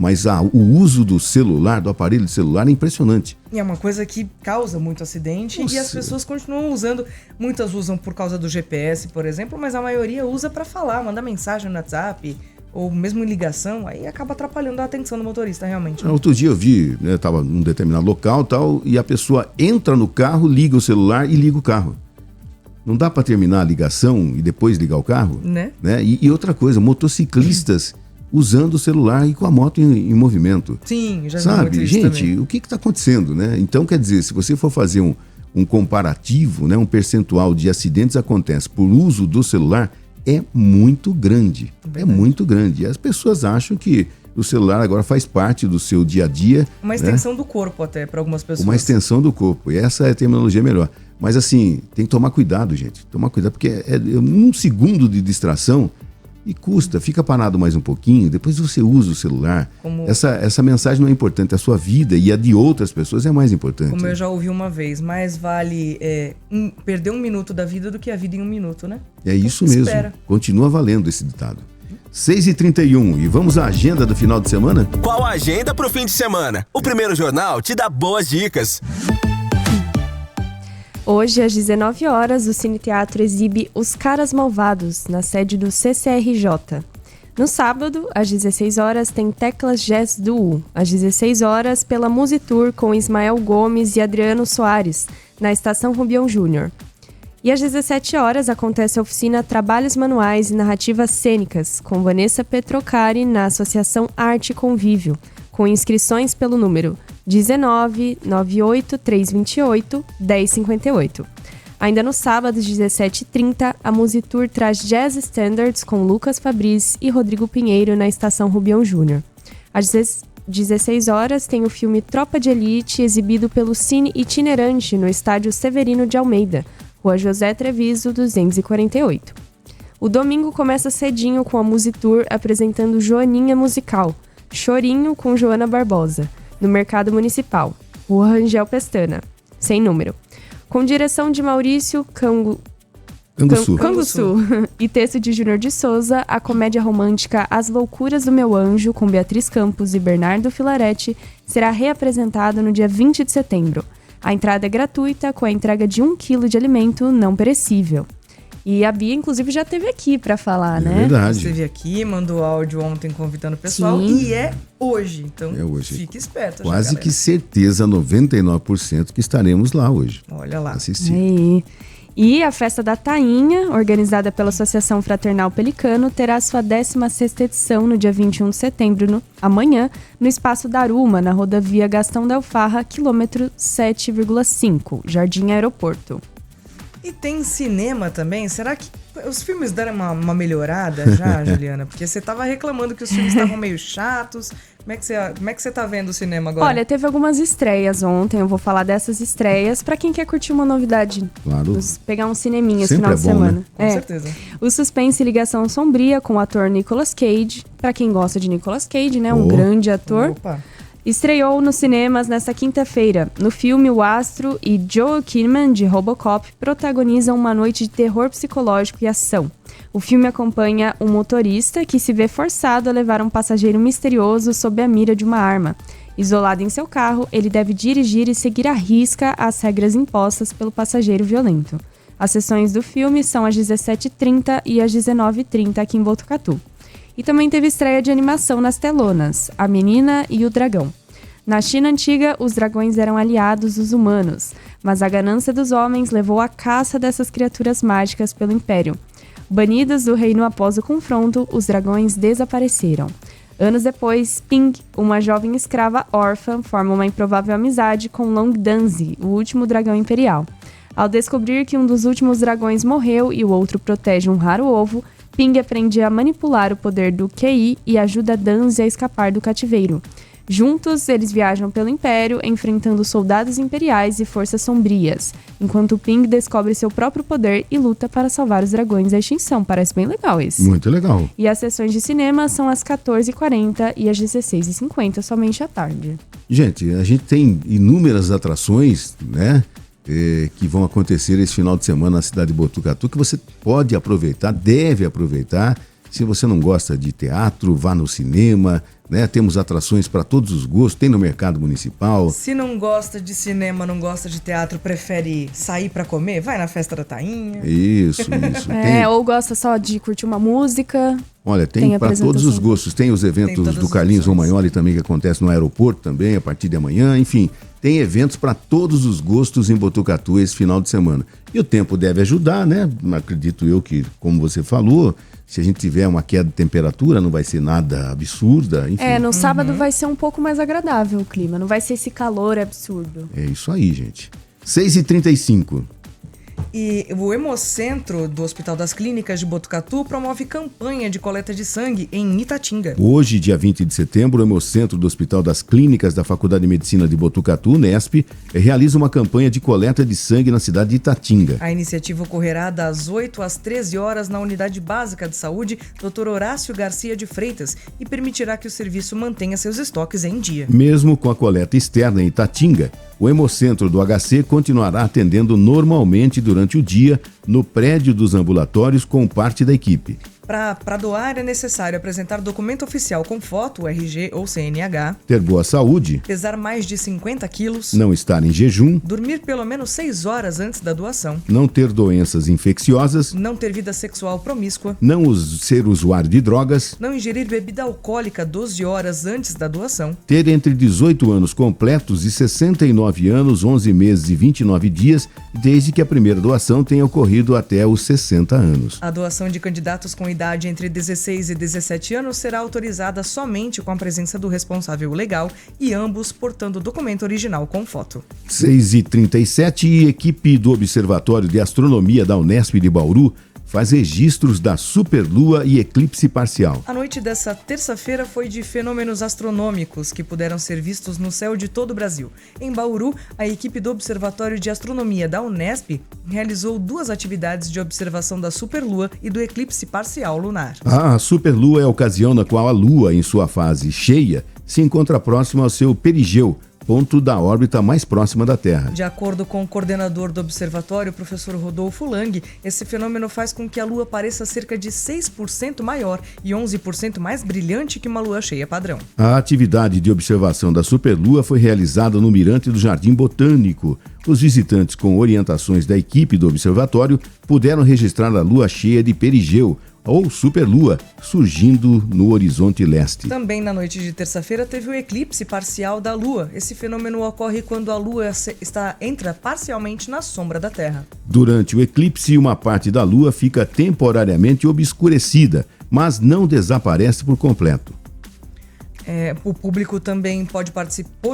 Mas o uso do celular, do aparelho de celular, é impressionante. E é uma coisa que causa muito acidente. Nossa. E as pessoas continuam usando. Muitas usam por causa do GPS, por exemplo, mas a maioria usa para falar, mandar mensagem no WhatsApp ou mesmo em ligação, aí acaba atrapalhando a atenção do motorista, realmente. Outro dia eu vi, né, eu tava num determinado local tal, e a pessoa entra no carro, liga o celular e liga o carro. Não dá para terminar a ligação e depois ligar o carro? Né? E outra coisa, motociclistas usando o celular e com a moto em movimento. Sim, já vi muito Sabe, isso gente, também. o que está acontecendo, né? Então, quer dizer, se você for fazer um comparativo, né, um percentual de acidentes acontece por uso do celular, é muito grande. Verdade. É muito grande. E as pessoas acham que o celular agora faz parte do seu dia a dia. Uma extensão do corpo até, para algumas pessoas. Uma extensão do corpo. E essa é a terminologia melhor. Mas assim, tem que tomar cuidado, gente. Tomar cuidado, porque um segundo de distração e custa. Fica parado mais um pouquinho, depois você usa o celular. Essa mensagem não é importante. A sua vida e a de outras pessoas é mais importante. Como eu já ouvi uma vez, mais vale perder 1 minuto da vida do que a vida em 1 minuto, né? É isso Então, mesmo. espera. Continua valendo esse ditado. 6h31 e vamos à agenda do final de semana? Qual a agenda pro fim de semana? O Primeiro Jornal te dá boas dicas. Hoje, às 19 horas, o Cine Teatro exibe Os Caras Malvados, na sede do CCRJ. No sábado, às 16 horas, tem Teclas Jazz Duo. Às 16 horas, pela Musitour, com Ismael Gomes e Adriano Soares, na Estação Rubião Júnior. E às 17 horas, acontece a oficina Trabalhos Manuais e Narrativas Cênicas, com Vanessa Petrocari, na Associação Arte e Convívio, com inscrições pelo número 19 98 328 1058. Ainda no sábado, às 17h30, a Musitour traz Jazz Standards com Lucas Fabris e Rodrigo Pinheiro na Estação Rubião Júnior. Às 16 horas, tem o filme Tropa de Elite, exibido pelo Cine Itinerante no Estádio Severino de Almeida, Rua José Treviso, 248. O domingo começa cedinho com a Musitour apresentando Joaninha Musical, Chorinho com Joana Barbosa, no Mercado Municipal, Rua Rangel Pestana, sem número. Com direção de Maurício Canguçu e texto de Júnior de Souza, a comédia romântica As Loucuras do Meu Anjo, com Beatriz Campos e Bernardo Filaretti, será reapresentada no dia 20 de setembro. A entrada é gratuita, com a entrega de 1 quilo de alimento não perecível. E a Bia, inclusive, já esteve aqui para falar, né? Verdade. Esteve aqui, mandou áudio ontem convidando o pessoal. Sim. E é hoje, então É hoje. fique esperto. Quase já, que certeza, 99% que estaremos lá hoje. Olha lá. Assistir. Aí. E a Festa da Tainha, organizada pela Associação Fraternal Pelicano, terá sua 16ª edição no dia 21 de setembro, amanhã, no Espaço Daruma, na rodovia Gastão Del Farra, quilômetro 7,5, Jardim Aeroporto. E tem cinema também? Será que os filmes deram uma melhorada já, Juliana? Porque você tava reclamando que os filmes estavam meio chatos. Como é que você tá vendo o cinema agora? Olha, teve algumas estreias ontem, eu vou falar dessas estreias pra quem quer curtir uma novidade. Claro. Pegar um cineminha esse Sempre final é de bom, semana. né? Com certeza. O Suspense e Ligação Sombria com o ator Nicolas Cage. Pra quem gosta de Nicolas Cage, né? Um Oh. grande ator. Opa. Estreou nos cinemas nesta quinta-feira. No filme, o astro e Joel Kinnaman, de Robocop, protagonizam uma noite de terror psicológico e ação. O filme acompanha um motorista que se vê forçado a levar um passageiro misterioso sob a mira de uma arma. Isolado em seu carro, ele deve dirigir e seguir à risca as regras impostas pelo passageiro violento. As sessões do filme são às 17h30 e às 19h30 aqui em Botucatu. E também teve estreia de animação nas telonas, A Menina e o Dragão. Na China antiga, os dragões eram aliados dos humanos, mas a ganância dos homens levou à caça dessas criaturas mágicas pelo Império. Banidos do reino após o confronto, os dragões desapareceram. Anos depois, Ping, uma jovem escrava órfã, forma uma improvável amizade com Long Danzi, o último dragão imperial. Ao descobrir que um dos últimos dragões morreu e o outro protege um raro ovo, Ping aprende a manipular o poder do QI e ajuda Danzi a escapar do cativeiro. Juntos, eles viajam pelo Império, enfrentando soldados imperiais e forças sombrias, enquanto Ping descobre seu próprio poder e luta para salvar os dragões da extinção. Parece bem legal esse. Muito legal. E as sessões de cinema são às 14h40 e às 16h50, somente à tarde. Gente, a gente tem inúmeras atrações, né? Que vão acontecer esse final de semana na cidade de Botucatu, que você pode aproveitar, deve aproveitar. Se você não gosta de teatro, vá no cinema, né? Temos atrações para todos os gostos, tem no mercado municipal. Se não gosta de cinema, não gosta de teatro, prefere sair para comer, vai na festa da Tainha. Isso. Ou gosta só de curtir uma música. Olha, tem para todos os gostos. Tem os eventos do Carlinhos Romagnoli também, que acontece no aeroporto também, a partir de amanhã, enfim. Tem eventos para todos os gostos em Botucatu esse final de semana. E o tempo deve ajudar, né? Acredito eu que, como você falou, se a gente tiver uma queda de temperatura, não vai ser nada absurda, enfim. No sábado vai ser um pouco mais agradável o clima, não vai ser esse calor absurdo. É isso aí, gente. 6h35. E o Hemocentro do Hospital das Clínicas de Botucatu promove campanha de coleta de sangue em Itatinga. Hoje, dia 20 de setembro, o Hemocentro do Hospital das Clínicas da Faculdade de Medicina de Botucatu, Unesp, realiza uma campanha de coleta de sangue na cidade de Itatinga. A iniciativa ocorrerá das 8 às 13 horas na Unidade Básica de Saúde Dr. Horácio Garcia de Freitas e permitirá que o serviço mantenha seus estoques em dia. Mesmo com a coleta externa em Itatinga, o Hemocentro do HC continuará atendendo normalmente durante o dia no prédio dos ambulatórios com parte da equipe. Para doar é necessário apresentar documento oficial com foto, RG ou CNH, ter boa saúde, pesar mais de 50 quilos, não estar em jejum, dormir pelo menos 6 horas antes da doação, não ter doenças infecciosas, não ter vida sexual promíscua, não ser usuário de drogas, não ingerir bebida alcoólica 12 horas antes da doação, ter entre 18 anos completos e 69 anos, 11 meses e 29 dias, desde que a primeira doação tenha ocorrido até os 60 anos. A doação de candidatos com idade entre 16 e 17 anos será autorizada somente com a presença do responsável legal e ambos portando documento original com foto. 6h37, e equipe do Observatório de Astronomia da Unesp de Bauru faz registros da superlua e eclipse parcial. A noite dessa terça-feira foi de fenômenos astronômicos que puderam ser vistos no céu de todo o Brasil. Em Bauru, a equipe do Observatório de Astronomia da Unesp realizou 2 atividades de observação da superlua e do eclipse parcial lunar. A superlua é a ocasião na qual a lua, em sua fase cheia, se encontra próxima ao seu perigeu, ponto da órbita mais próxima da Terra. De acordo com o coordenador do observatório, o professor Rodolfo Lang, esse fenômeno faz com que a Lua pareça cerca de 6% maior e 11% mais brilhante que uma lua cheia padrão. A atividade de observação da superlua foi realizada no Mirante do Jardim Botânico. Os visitantes, com orientações da equipe do observatório, puderam registrar a lua cheia de perigeu, ou superlua, surgindo no horizonte leste. Também na noite de terça-feira teve o eclipse parcial da Lua. Esse fenômeno ocorre quando a Lua entra parcialmente na sombra da Terra. Durante o eclipse, uma parte da Lua fica temporariamente obscurecida, mas não desaparece por completo. O público também pôde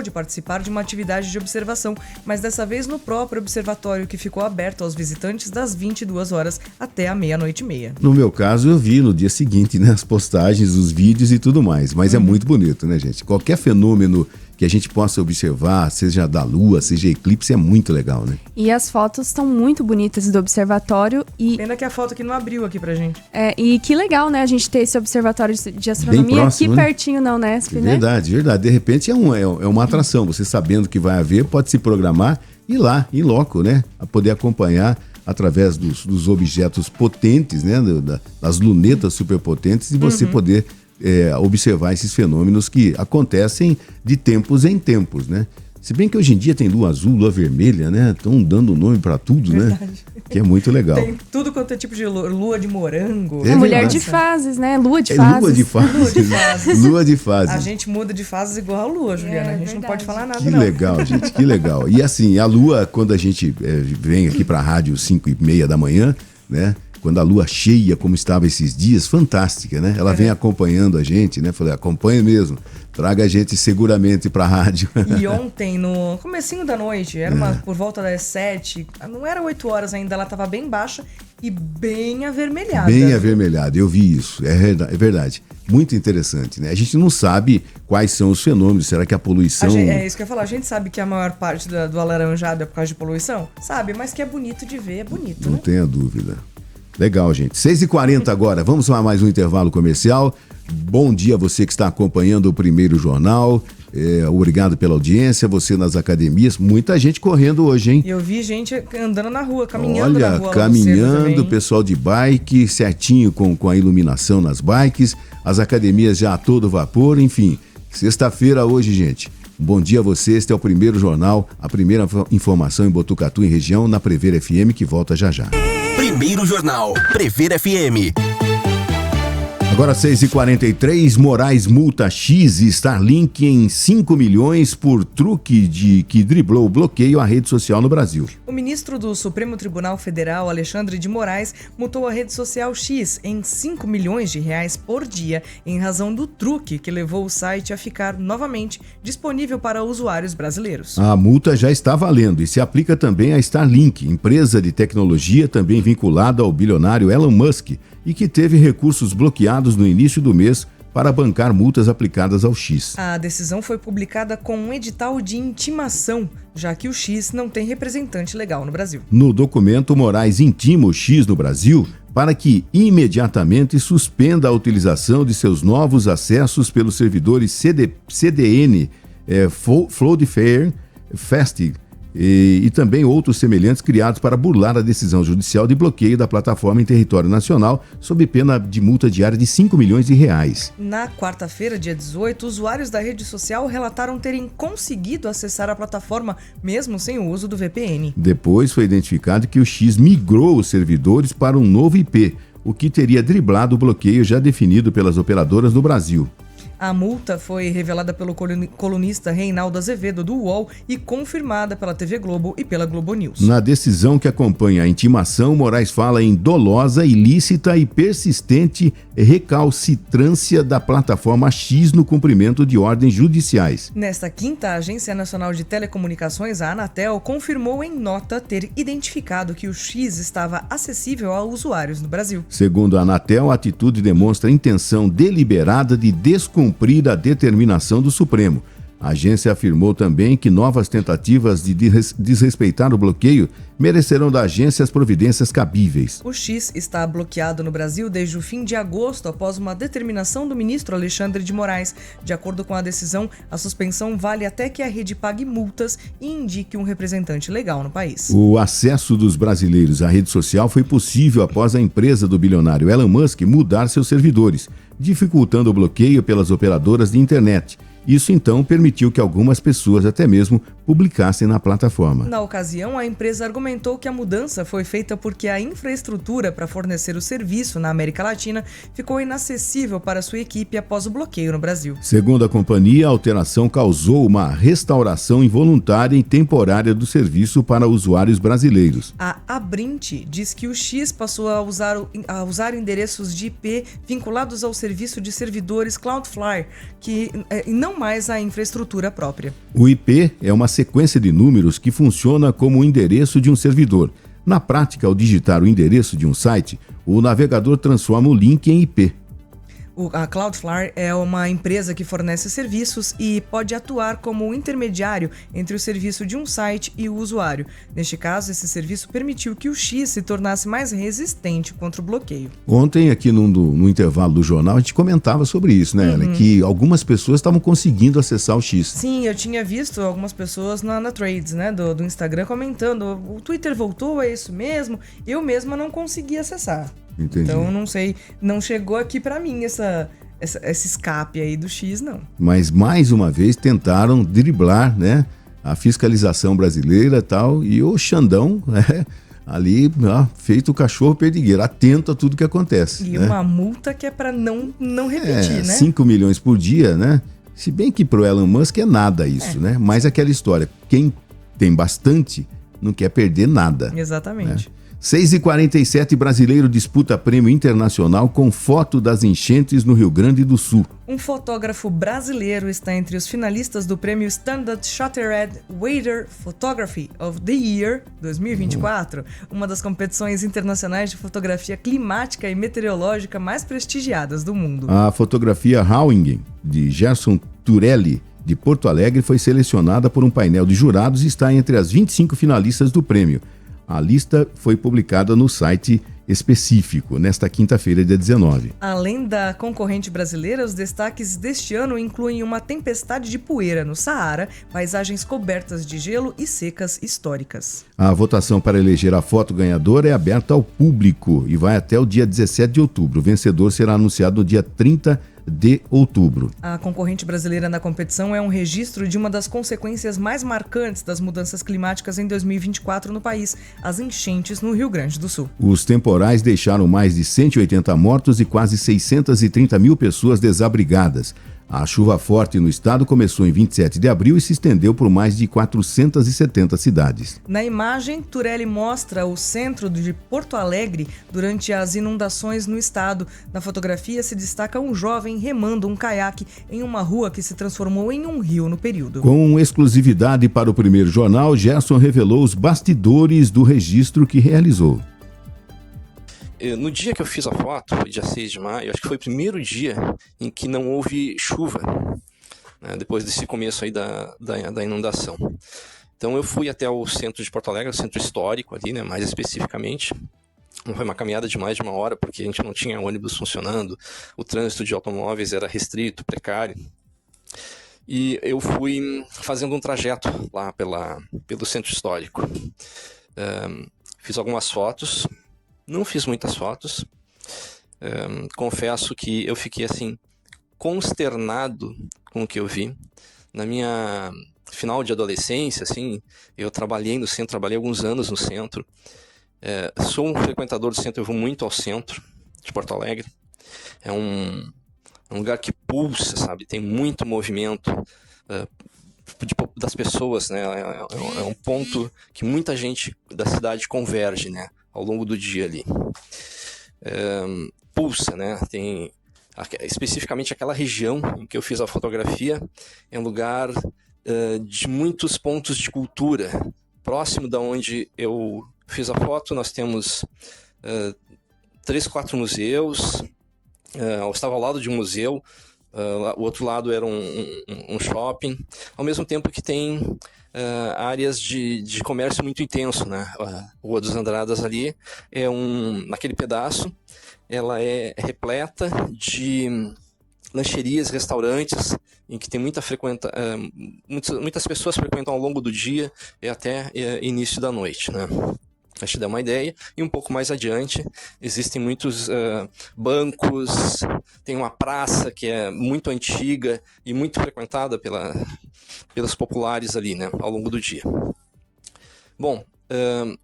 participar de uma atividade de observação, mas dessa vez no próprio observatório, que ficou aberto aos visitantes das 22 horas até a 00:30. No meu caso, eu vi no dia seguinte, né, as postagens, os vídeos e tudo mais, mas é muito bonito, né, gente? Qualquer fenômeno que a gente possa observar, seja da Lua, seja eclipse, é muito legal, né? E as fotos estão muito bonitas do observatório e... Pena que a foto aqui não abriu aqui pra gente. E que legal, né, a gente ter esse observatório de astronomia próximo, aqui né? pertinho na Unesp, né? Verdade. De repente é uma atração. Você sabendo que vai haver, pode se programar e ir lá, em loco, né? A poder acompanhar através dos objetos potentes, né? Das lunetas superpotentes e você poder observar esses fenômenos que acontecem de tempos em tempos, né? Se bem que hoje em dia tem lua azul, lua vermelha, né? Estão dando nome para tudo, né? Que é muito legal. Tem tudo quanto é tipo de lua de morango. É mulher verdade. de fases, né? Lua de fases. Lua de fases. Lua de fases. Lua de fases. A gente muda de fases igual a lua, Juliana. A gente não pode falar nada, Que não. legal, gente, que legal. E assim, a lua, quando a gente vem aqui para a rádio 5:30 da manhã, né? Quando a lua cheia, como estava esses dias, fantástica, né? Ela vem acompanhando a gente, né? Falei, acompanha mesmo. Traga a gente seguramente para a rádio. E ontem, no comecinho da noite, era por volta das 7, não era 8 horas ainda, ela estava bem baixa e bem avermelhada. Bem avermelhada, eu vi isso, é verdade. Muito interessante, né? A gente não sabe quais são os fenômenos, será que a poluição... É isso que eu ia falar, a gente sabe que a maior parte do alaranjado é por causa de poluição? Sabe, mas que é bonito de ver, é bonito, Não né? tenha dúvida. Legal, gente. 6h40 agora, vamos lá mais um intervalo comercial. Bom dia a você que está acompanhando o Primeiro Jornal. Obrigado pela audiência, você nas academias. Muita gente correndo hoje, hein? E eu vi gente andando na rua, caminhando na rua. Olha, logo cedo caminhando, também. pessoal de bike, certinho com a iluminação nas bikes, as academias já a todo vapor, enfim. Sexta-feira hoje, gente. Bom dia a você, este é o Primeiro Jornal, a primeira informação em Botucatu e região, na Prever FM, que volta já já. Primeiro Jornal, Prever FM. Agora 6h43, Moraes multa X e Starlink em 5 milhões por truque que driblou o bloqueio à rede social no Brasil. O ministro do Supremo Tribunal Federal, Alexandre de Moraes, multou a rede social X em 5 milhões de reais por dia em razão do truque que levou o site a ficar novamente disponível para usuários brasileiros. A multa já está valendo e se aplica também à Starlink, empresa de tecnologia também vinculada ao bilionário Elon Musk e que teve recursos bloqueados no início do mês para bancar multas aplicadas ao X. A decisão foi publicada com um edital de intimação, já que o X não tem representante legal no Brasil. No documento, Moraes intima o X no Brasil para que imediatamente suspenda a utilização de seus novos acessos pelos servidores CDN, Cloudflare, Fast e também outros semelhantes criados para burlar a decisão judicial de bloqueio da plataforma em território nacional, sob pena de multa diária de 5 milhões de reais. Na quarta-feira, dia 18, usuários da rede social relataram terem conseguido acessar a plataforma mesmo sem o uso do VPN. Depois foi identificado que o X migrou os servidores para um novo IP, o que teria driblado o bloqueio já definido pelas operadoras no Brasil. A multa foi revelada pelo colunista Reinaldo Azevedo do UOL e confirmada pela TV Globo e pela Globo News. Na decisão que acompanha a intimação, Moraes fala em dolosa, ilícita e persistente recalcitrância da plataforma X no cumprimento de ordens judiciais. Nesta quinta, a Agência Nacional de Telecomunicações, a Anatel, confirmou em nota ter identificado que o X estava acessível a usuários no Brasil. Segundo a Anatel, a atitude demonstra intenção deliberada de descumprir a determinação do Supremo. A agência afirmou também que novas tentativas de desrespeitar o bloqueio merecerão da agência as providências cabíveis. O X está bloqueado no Brasil desde o fim de agosto, após uma determinação do ministro Alexandre de Moraes. De acordo com a decisão, a suspensão vale até que a rede pague multas e indique um representante legal no país. O acesso dos brasileiros à rede social foi possível após a empresa do bilionário Elon Musk mudar seus servidores, dificultando o bloqueio pelas operadoras de internet. Isso então permitiu que algumas pessoas até mesmo publicassem na plataforma. Na ocasião, a empresa argumentou que a mudança foi feita porque a infraestrutura para fornecer o serviço na América Latina ficou inacessível para sua equipe após o bloqueio no Brasil. Segundo a companhia, a alteração causou uma restauração involuntária e temporária do serviço para usuários brasileiros. A Abrint diz que o X passou a usar endereços de IP vinculados ao serviço de servidores Cloudflare, que não mais a infraestrutura própria. O IP é uma sequência de números que funciona como o endereço de um servidor. Na prática, ao digitar o endereço de um site, o navegador transforma o link em IP. A Cloudflare é uma empresa que fornece serviços e pode atuar como intermediário entre o serviço de um site e o usuário. Neste caso, esse serviço permitiu que o X se tornasse mais resistente contra o bloqueio. Ontem, aqui no intervalo do jornal, a gente comentava sobre isso, né, Ellen? Que algumas pessoas estavam conseguindo acessar o X. Sim, eu tinha visto algumas pessoas na Threads, né, do Instagram comentando, o Twitter voltou, é isso mesmo? Eu mesma não consegui acessar. Entendi. Então, não sei, não chegou aqui pra mim esse escape aí do X, não. Mas, mais uma vez, tentaram driblar, né, a fiscalização brasileira e tal, e o Xandão, né, ali, feito o cachorro perdigueiro, atento a tudo que acontece. E né? uma multa que é pra não repetir, né? 5 milhões por dia, né? Se bem que pro Elon Musk é nada isso, né? Mas aquela história, quem tem bastante não quer perder nada. Exatamente. Né? 6h47, brasileiro disputa prêmio internacional com foto das enchentes no Rio Grande do Sul. Um fotógrafo brasileiro está entre os finalistas do prêmio Standard Chartered Weather Photography of the Year 2024, uma das competições internacionais de fotografia climática e meteorológica mais prestigiadas do mundo. A fotografia Howingen, de Gerson Turelli, de Porto Alegre, foi selecionada por um painel de jurados e está entre as 25 finalistas do prêmio. A lista foi publicada no site específico, nesta quinta-feira, dia 19. Além da concorrente brasileira, os destaques deste ano incluem uma tempestade de poeira no Saara, paisagens cobertas de gelo e secas históricas. A votação para eleger a foto ganhadora é aberta ao público e vai até o dia 17 de outubro. O vencedor será anunciado no dia 30 de outubro. A concorrente brasileira na competição é um registro de uma das consequências mais marcantes das mudanças climáticas em 2024 no país, as enchentes no Rio Grande do Sul. Os temporais deixaram mais de 180 mortos e quase 630 mil pessoas desabrigadas. A chuva forte no estado começou em 27 de abril e se estendeu por mais de 470 cidades. Na imagem, Turelli mostra o centro de Porto Alegre durante as inundações no estado. Na fotografia se destaca um jovem remando um caiaque em uma rua que se transformou em um rio no período. Com exclusividade para o Primeiro Jornal, Gerson revelou os bastidores do registro que realizou. No dia que eu fiz a foto, foi dia 6 de maio, acho que foi o primeiro dia em que não houve chuva, né, depois desse começo aí da inundação. Então eu fui até o centro de Porto Alegre, o centro histórico ali, né, mais especificamente. Não foi uma caminhada de mais de 1 hora, porque a gente não tinha ônibus funcionando, o trânsito de automóveis era restrito, precário. E eu fui fazendo um trajeto lá pelo centro histórico. Fiz algumas fotos. Não fiz muitas fotos, confesso que eu fiquei assim, consternado com o que eu vi. Na minha final de adolescência, assim, eu trabalhei no centro, trabalhei alguns anos no centro. Sou um frequentador do centro, eu vou muito ao centro de Porto Alegre. É um lugar que pulsa, sabe, tem muito movimento das pessoas, né? É um ponto que muita gente da cidade converge, né? Ao longo do dia ali. Pulsa, né? Tem especificamente aquela região em que eu fiz a fotografia, é um lugar de muitos pontos de cultura. Próximo da onde eu fiz a foto, nós temos 3, 4 museus. Eu estava ao lado de um museu, o outro lado era um shopping, ao mesmo tempo que tem áreas de comércio muito intenso, né? A Rua dos Andradas ali é naquele pedaço, ela é repleta de lancherias, restaurantes, em que tem muitas pessoas frequentam ao longo do dia e até início da noite, né? Para te dar uma ideia. E um pouco mais adiante existem muitos bancos, tem uma praça que é muito antiga e muito frequentada pelos populares ali, né, ao longo do dia. Bom,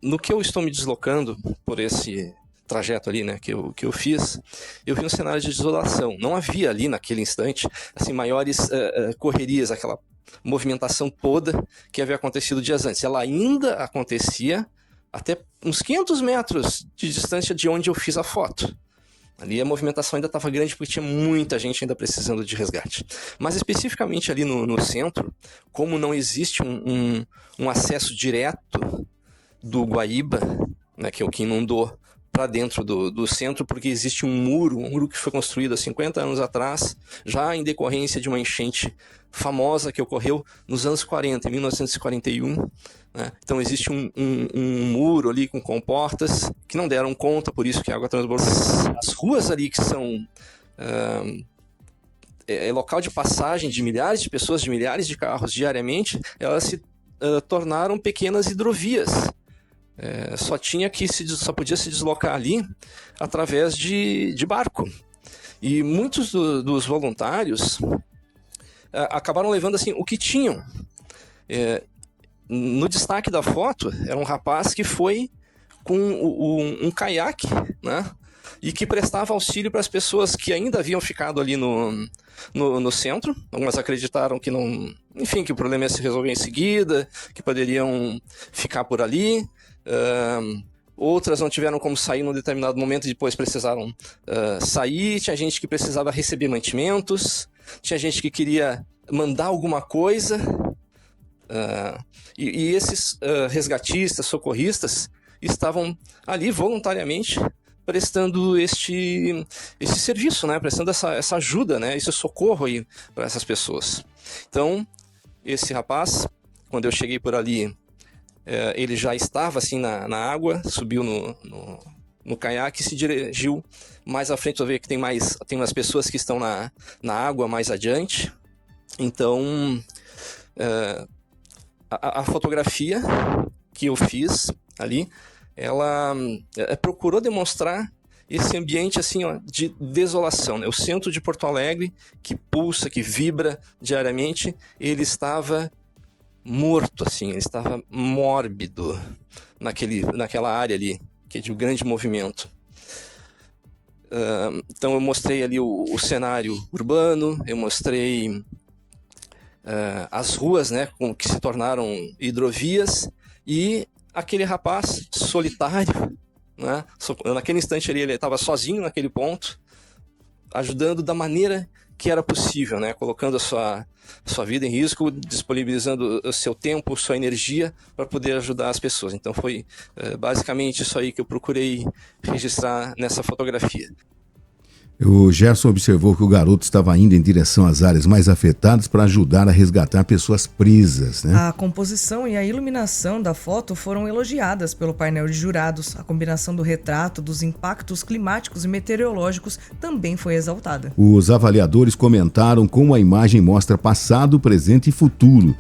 no que eu estou me deslocando por esse trajeto ali, né, que eu fiz, eu vi um cenário de desolação. Não havia ali naquele instante assim, maiores correrias, aquela movimentação toda que havia acontecido dias antes. Ela ainda acontecia até uns 500 metros de distância de onde eu fiz a foto. Ali a movimentação ainda estava grande porque tinha muita gente ainda precisando de resgate. Mas especificamente ali no centro, como não existe um acesso direto do Guaíba, né, que é o que inundou, para dentro do centro, porque existe um muro que foi construído há 50 anos atrás, já em decorrência de uma enchente famosa que ocorreu nos anos 40, em 1941. Né? Então existe um muro ali com comportas que não deram conta, por isso que a água transbordou. As ruas ali que são local de passagem de milhares de pessoas, de milhares de carros diariamente, elas se tornaram pequenas hidrovias. Só podia se deslocar ali através de barco. E muitos dos voluntários acabaram levando assim o que tinham. No destaque da foto era um rapaz que foi com um caiaque, né? E que prestava auxílio para as pessoas que ainda haviam ficado ali no centro. Algumas acreditaram que não, enfim, que o problema ia se resolver em seguida, que poderiam ficar por ali. Outras não tiveram como sair num determinado momento e depois precisaram sair. Tinha gente que precisava receber mantimentos, tinha gente que queria mandar alguma coisa. E esses resgatistas, socorristas, estavam ali voluntariamente prestando este serviço, né? Prestando essa ajuda, né? Esse socorro aí para essas pessoas. Então, esse rapaz, quando eu cheguei por ali, ele já estava assim na água, subiu no caiaque e se dirigiu mais à frente. Você vê que tem umas pessoas que estão na água mais adiante. Então, a fotografia que eu fiz ali, ela procurou demonstrar esse ambiente assim, ó, de desolação, né? O centro de Porto Alegre, que pulsa, que vibra diariamente, ele estava morto, assim, ele estava mórbido naquela área ali, que é de um grande movimento. Então eu mostrei ali o cenário urbano, eu mostrei as ruas, né, que se tornaram hidrovias, e aquele rapaz solitário, né, naquele instante ali, ele estava sozinho naquele ponto, ajudando da maneira que era possível, né, colocando a sua vida em risco, disponibilizando o seu tempo, sua energia para poder ajudar as pessoas. Então foi basicamente isso aí que eu procurei registrar nessa fotografia. O Gerson observou que o garoto estava indo em direção às áreas mais afetadas para ajudar a resgatar pessoas presas, né? A composição e a iluminação da foto foram elogiadas pelo painel de jurados. A combinação do retrato, dos impactos climáticos e meteorológicos também foi exaltada. Os avaliadores comentaram como a imagem mostra passado, presente e futuro.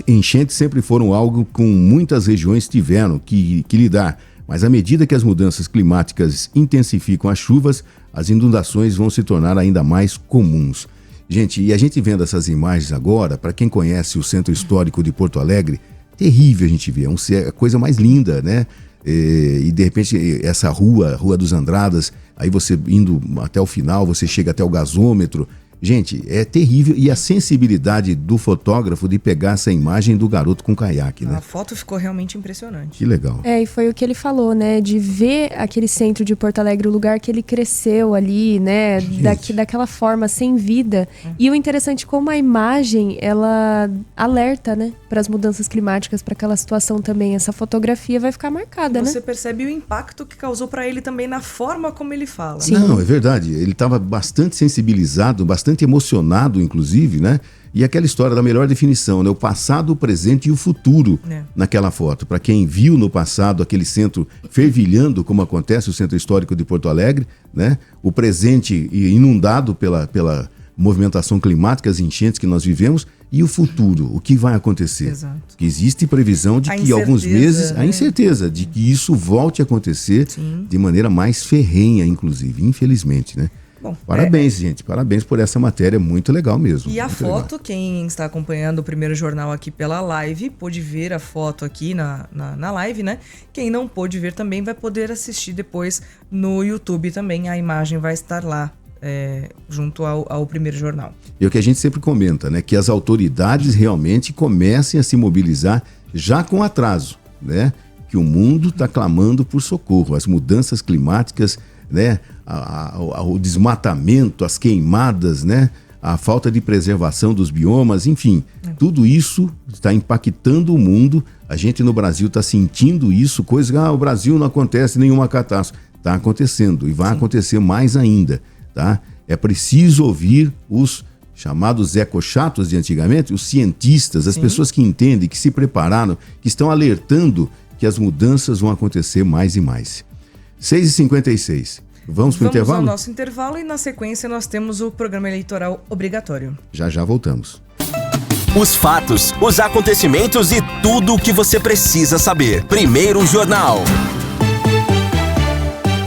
Enchentes sempre foram algo com muitas regiões tiveram que lidar, mas à medida que as mudanças climáticas intensificam as chuvas, as inundações vão se tornar ainda mais comuns. Gente, e a gente vendo essas imagens agora, para quem conhece o Centro Histórico de Porto Alegre, terrível a gente ver, é a coisa mais linda, né? E de repente essa Rua dos Andradas, aí você indo até o final, você chega até o gasômetro. Gente, é terrível, e a sensibilidade do fotógrafo de pegar essa imagem do garoto com caiaque, né? A foto ficou realmente impressionante. Que legal. E foi o que ele falou, né? De ver aquele centro de Porto Alegre, o lugar que ele cresceu ali, né? Daquela forma, sem vida. E o interessante é como a imagem, ela alerta, né? Para as mudanças climáticas, para aquela situação também. Essa fotografia vai ficar marcada, né? Você percebe o impacto que causou para ele também na forma como ele fala. Sim. Não, é verdade. Ele estava bastante sensibilizado, bastante emocionado, inclusive, né? E aquela história da melhor definição, né? O passado, o presente e o futuro naquela foto. Para quem viu no passado aquele centro fervilhando, como acontece o Centro Histórico de Porto Alegre, né? O presente inundado pela movimentação climática, as enchentes que nós vivemos, e o futuro, o que vai acontecer. Exato. Que existe previsão de que alguns meses, a incerteza de que isso volte a acontecer de maneira mais ferrenha, inclusive, infelizmente, né? Bom, parabéns, gente. Parabéns por essa matéria, muito legal mesmo. E a muito foto, legal. Quem está acompanhando o Primeiro Jornal aqui pela live, pôde ver a foto aqui na live, né? Quem não pôde ver também vai poder assistir depois no YouTube também. A imagem vai estar lá, junto ao Primeiro Jornal. E o que a gente sempre comenta, né? Que as autoridades realmente comecem a se mobilizar já com atraso, né? Que o mundo está clamando por socorro. As mudanças climáticas, né? O desmatamento, as queimadas, né? A falta de preservação dos biomas, enfim, tudo isso está impactando o mundo. A gente no Brasil está sentindo isso, o Brasil não acontece nenhuma catástrofe. Está acontecendo e vai acontecer mais ainda, tá? É preciso ouvir os chamados ecochatos de antigamente, os cientistas, as pessoas que entendem, que se prepararam, que estão alertando que as mudanças vão acontecer mais e mais. 6h56. Vamos para o intervalo? Vamos ao nosso intervalo e na sequência nós temos o programa eleitoral obrigatório. Já voltamos. Os fatos, os acontecimentos e tudo o que você precisa saber. Primeiro Jornal.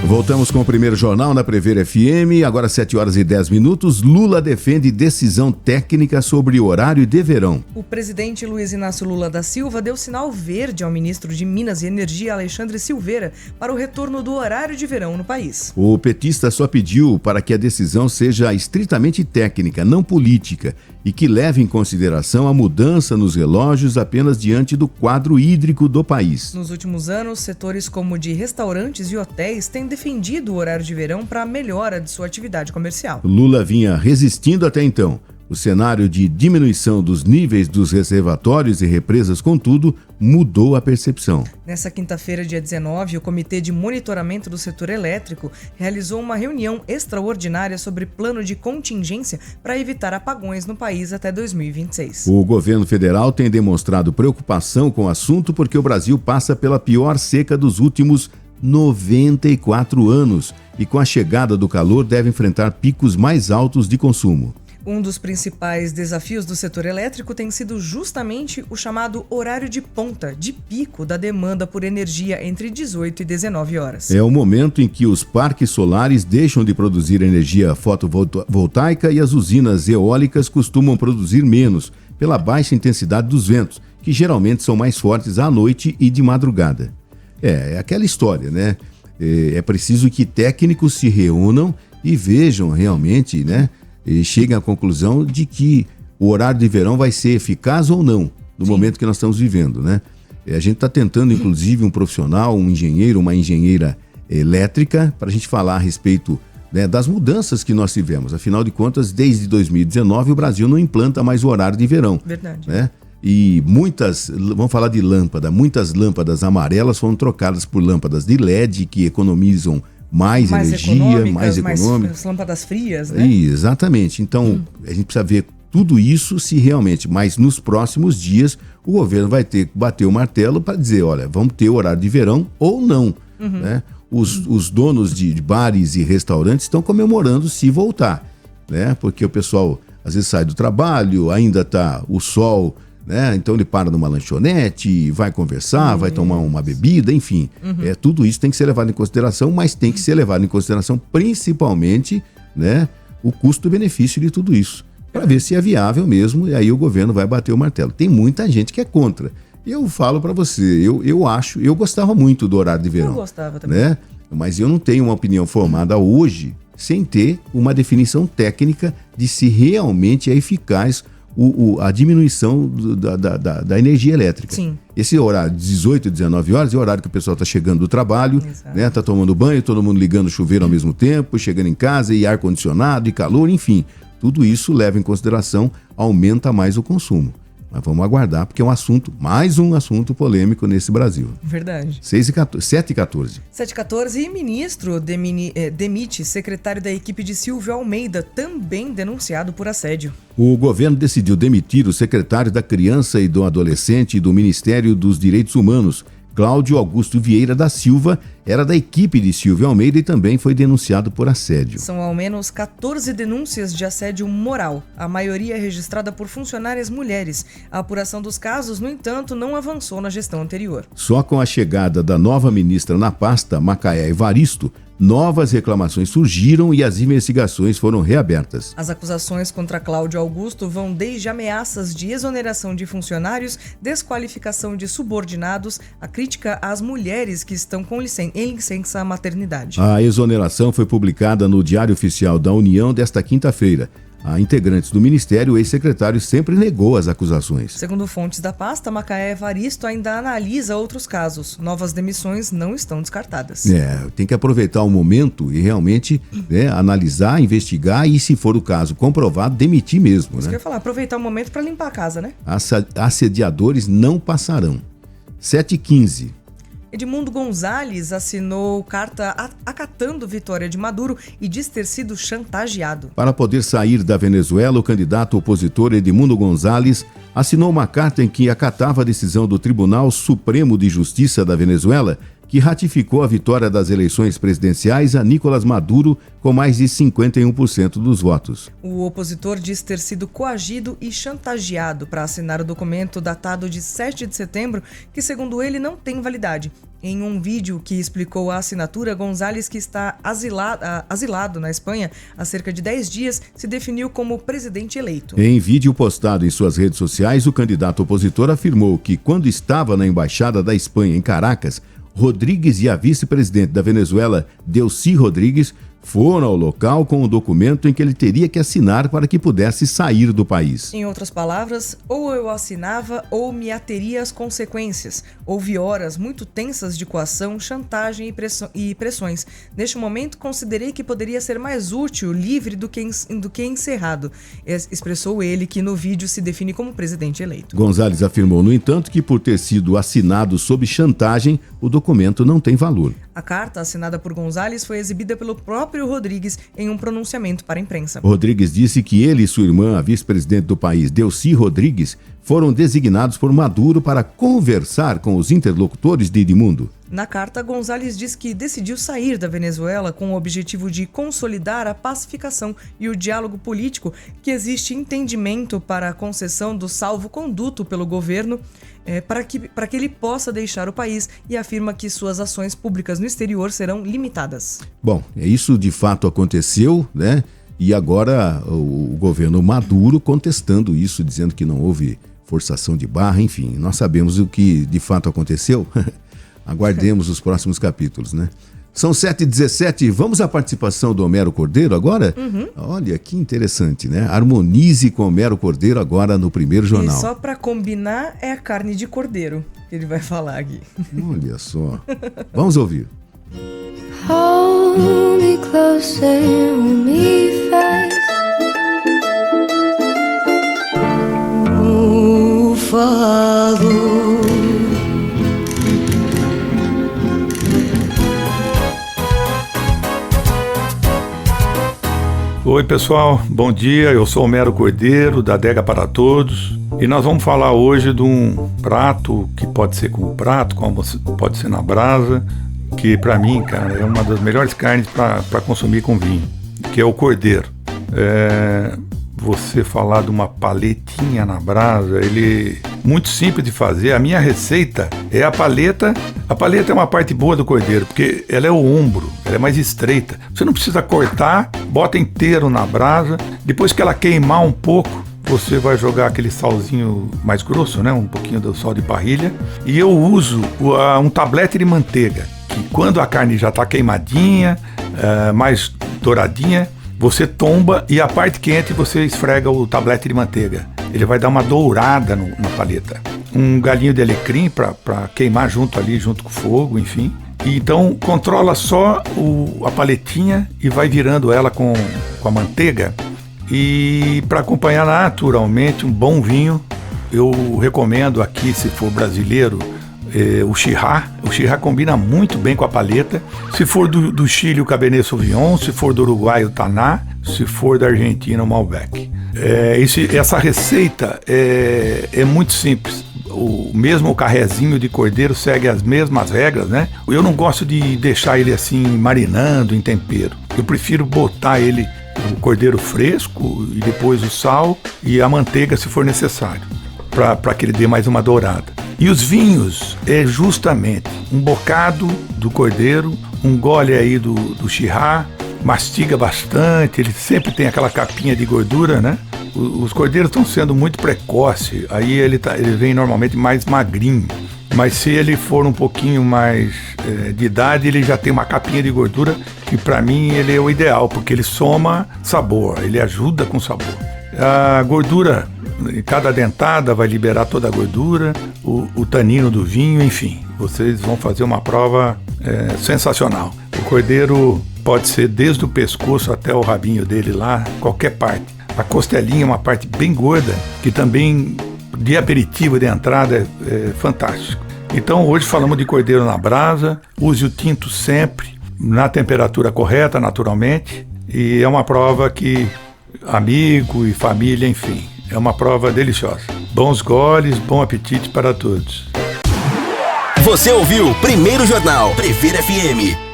Voltamos com o primeiro jornal na Prever FM, agora 7h10. Lula defende decisão técnica sobre horário de verão. O presidente Luiz Inácio Lula da Silva deu sinal verde ao ministro de Minas e Energia, Alexandre Silveira, para o retorno do horário de verão no país. O petista só pediu para que a decisão seja estritamente técnica, não política, e que leve em consideração a mudança nos relógios apenas diante do quadro hídrico do país. Nos últimos anos, setores como de restaurantes e hotéis têm defendido o horário de verão para a melhora de sua atividade comercial. Lula vinha resistindo até então. O cenário de diminuição dos níveis dos reservatórios e represas, contudo, mudou a percepção. Nessa quinta-feira, dia 19, o Comitê de Monitoramento do Setor Elétrico realizou uma reunião extraordinária sobre plano de contingência para evitar apagões no país até 2026. O governo federal tem demonstrado preocupação com o assunto porque o Brasil passa pela pior seca dos últimos 94 anos e com a chegada do calor deve enfrentar picos mais altos de consumo. Um dos principais desafios do setor elétrico tem sido justamente o chamado horário de ponta, de pico da demanda por energia entre 18 e 19 horas. É o momento em que os parques solares deixam de produzir energia fotovoltaica e as usinas eólicas costumam produzir menos, pela baixa intensidade dos ventos, que geralmente são mais fortes à noite e de madrugada. É aquela história, né? É preciso que técnicos se reúnam e vejam realmente, né? E cheguem à conclusão de que o horário de verão vai ser eficaz ou não no momento que nós estamos vivendo, né? A gente está tentando, inclusive, um profissional, um engenheiro, uma engenheira elétrica, para a gente falar a respeito, né, das mudanças que nós tivemos. Afinal de contas, desde 2019, o Brasil não implanta mais o horário de verão. Verdade. Né? E vamos falar de lâmpada, muitas lâmpadas amarelas foram trocadas por lâmpadas de LED que economizam mais energia, mais econômica. Mais lâmpadas frias, né? Exatamente. Então, a gente precisa ver tudo isso se realmente, mas nos próximos dias, o governo vai ter que bater o martelo para dizer, olha, vamos ter horário de verão ou não. Né? Os donos de bares e restaurantes estão comemorando se voltar, né? Porque o pessoal às vezes sai do trabalho, ainda está o sol, né? Então ele para numa lanchonete, vai conversar, vai tomar uma bebida, enfim. Tudo isso tem que ser levado em consideração, mas tem que ser levado em consideração principalmente, né, o custo-benefício de tudo isso, para ver se é viável mesmo, e aí o governo vai bater o martelo. Tem muita gente que é contra. Eu falo para você, eu gostava muito do horário de verão. Eu gostava também. Né? Mas eu não tenho uma opinião formada hoje sem ter uma definição técnica de se realmente é eficaz a diminuição da energia elétrica. Sim. Esse horário de 18 e 19 horas é o horário que o pessoal está chegando do trabalho, né? Tá tomando banho, todo mundo ligando o chuveiro ao mesmo tempo, chegando em casa e ar-condicionado e calor, enfim. Tudo isso leva em consideração, aumenta mais o consumo. Mas vamos aguardar, porque é mais um assunto polêmico nesse Brasil. Verdade. 7h14. 7h14 e ministro demite secretário da equipe de Silvio Almeida, também denunciado por assédio. O governo decidiu demitir o secretário da Criança e do Adolescente e do Ministério dos Direitos Humanos, Cláudio Augusto Vieira da Silva, era da equipe de Silvio Almeida e também foi denunciado por assédio. São ao menos 14 denúncias de assédio moral, a maioria registrada por funcionárias mulheres. A apuração dos casos, no entanto, não avançou na gestão anterior. Só com a chegada da nova ministra na pasta, Macaé Evaristo, novas reclamações surgiram e as investigações foram reabertas. As acusações contra Cláudio Augusto vão desde ameaças de exoneração de funcionários, desqualificação de subordinados, a crítica às mulheres que estão em licença maternidade. A exoneração foi publicada no Diário Oficial da União desta quinta-feira. A integrantes do Ministério, o ex-secretário sempre negou as acusações. Segundo fontes da pasta, Macaé Evaristo ainda analisa outros casos. Novas demissões não estão descartadas. Tem que aproveitar o momento e realmente analisar, investigar e, se for o caso comprovado, demitir mesmo. Isso que eu ia falar, aproveitar o momento para limpar a casa, né? Assediadores não passarão. 7h15. Edmundo Gonzalez assinou carta acatando vitória de Maduro e diz ter sido chantageado. Para poder sair da Venezuela, o candidato opositor Edmundo Gonzalez assinou uma carta em que acatava a decisão do Tribunal Supremo de Justiça da Venezuela, que ratificou a vitória das eleições presidenciais a Nicolás Maduro com mais de 51% dos votos. O opositor diz ter sido coagido e chantageado para assinar o documento datado de 7 de setembro, que, segundo ele, não tem validade. Em um vídeo que explicou a assinatura, Gonzalez, que está asilado na Espanha há cerca de 10 dias, se definiu como presidente eleito. Em vídeo postado em suas redes sociais, o candidato opositor afirmou que, quando estava na Embaixada da Espanha em Caracas, Rodrigues e a vice-presidente da Venezuela, Delcy Rodrigues, foram ao local com um documento em que ele teria que assinar para que pudesse sair do país. Em outras palavras, ou eu assinava ou me ateria às consequências. Houve horas muito tensas de coação, chantagem e pressões. Neste momento, considerei que poderia ser mais útil, livre do que encerrado. Expressou ele, que no vídeo se define como presidente eleito. Gonzalez afirmou, no entanto, que por ter sido assinado sob chantagem, o documento não tem valor. A carta assinada por Gonzalez foi exibida pelo próprio Rodrigues em um pronunciamento para a imprensa. Rodrigues disse que ele e sua irmã, a vice-presidente do país, Delcy Rodrigues, foram designados por Maduro para conversar com os interlocutores de Edmundo. Na carta, Gonzalez diz que decidiu sair da Venezuela com o objetivo de consolidar a pacificação e o diálogo político, que existe entendimento para a concessão do salvo-conduto pelo governo para que ele possa deixar o país, e afirma que suas ações públicas no exterior serão limitadas. Bom, isso de fato aconteceu, né? E agora o governo Maduro contestando isso, dizendo que não houve forçação de barra, enfim, nós sabemos o que de fato aconteceu. Aguardemos os próximos capítulos, né? São 7h17, vamos à participação do Homero Cordeiro agora? Olha, que interessante, né? Harmonize com Homero Cordeiro agora no Primeiro Jornal. E só para combinar, é a carne de cordeiro que ele vai falar aqui. Olha só. Vamos ouvir. Hold me closer, hold me fast. Oh, Father. Oi pessoal, bom dia, eu sou Homero Cordeiro, da Adega para Todos, e nós vamos falar hoje de um prato que pode ser com prato, como pode ser na brasa, que para mim, cara, é uma das melhores carnes para consumir com vinho, que é o cordeiro. Você falar de uma paletinha na brasa, ele é muito simples de fazer. A minha receita é a paleta. A paleta é uma parte boa do cordeiro, porque ela é o ombro, ela é mais estreita. Você não precisa cortar, bota inteiro na brasa. Depois que ela queimar um pouco, você vai jogar aquele salzinho mais grosso, né? Um pouquinho do sal de parrilha. E eu uso um tablete de manteiga, que quando a carne já está queimadinha, mais douradinha, você tomba e a parte quente você esfrega o tablete de manteiga. Ele vai dar uma dourada na paleta. Um galinho de alecrim para queimar junto com o fogo, enfim. E então controla só a paletinha e vai virando ela com a manteiga. E para acompanhar naturalmente um bom vinho, eu recomendo aqui, se for brasileiro, o Syrah. O Syrah combina muito bem com a paleta. Se for do Chile, o Cabernet Sauvignon. Se for do Uruguai, o Taná. Se for da Argentina, o Malbec. Essa receita é muito simples. Mesmo o carrezinho de cordeiro segue as mesmas regras, né? Eu não gosto de deixar ele assim marinando em tempero. Eu prefiro botar o cordeiro fresco e depois o sal e a manteiga, se for necessário, para que ele dê mais uma dourada. E os vinhos é justamente um bocado do cordeiro, um gole aí do Syrah, mastiga bastante, ele sempre tem aquela capinha de gordura, né? Os cordeiros estão sendo muito precoces, aí ele vem normalmente mais magrinho, mas se ele for um pouquinho mais de idade, ele já tem uma capinha de gordura, que para mim ele é o ideal, porque ele soma sabor, ele ajuda com sabor. A gordura, cada dentada vai liberar toda a gordura, o tanino do vinho, enfim, vocês vão fazer uma prova sensacional. O cordeiro pode ser desde o pescoço até o rabinho dele lá, qualquer parte. A costelinha é uma parte bem gorda, que também de aperitivo, de entrada, é fantástico. Então hoje falamos de cordeiro na brasa, use o tinto sempre, na temperatura correta, naturalmente, e é uma prova que amigo e família, enfim, é uma prova deliciosa. Bons goles, bom apetite para todos. Você ouviu Primeiro Jornal Prever FM.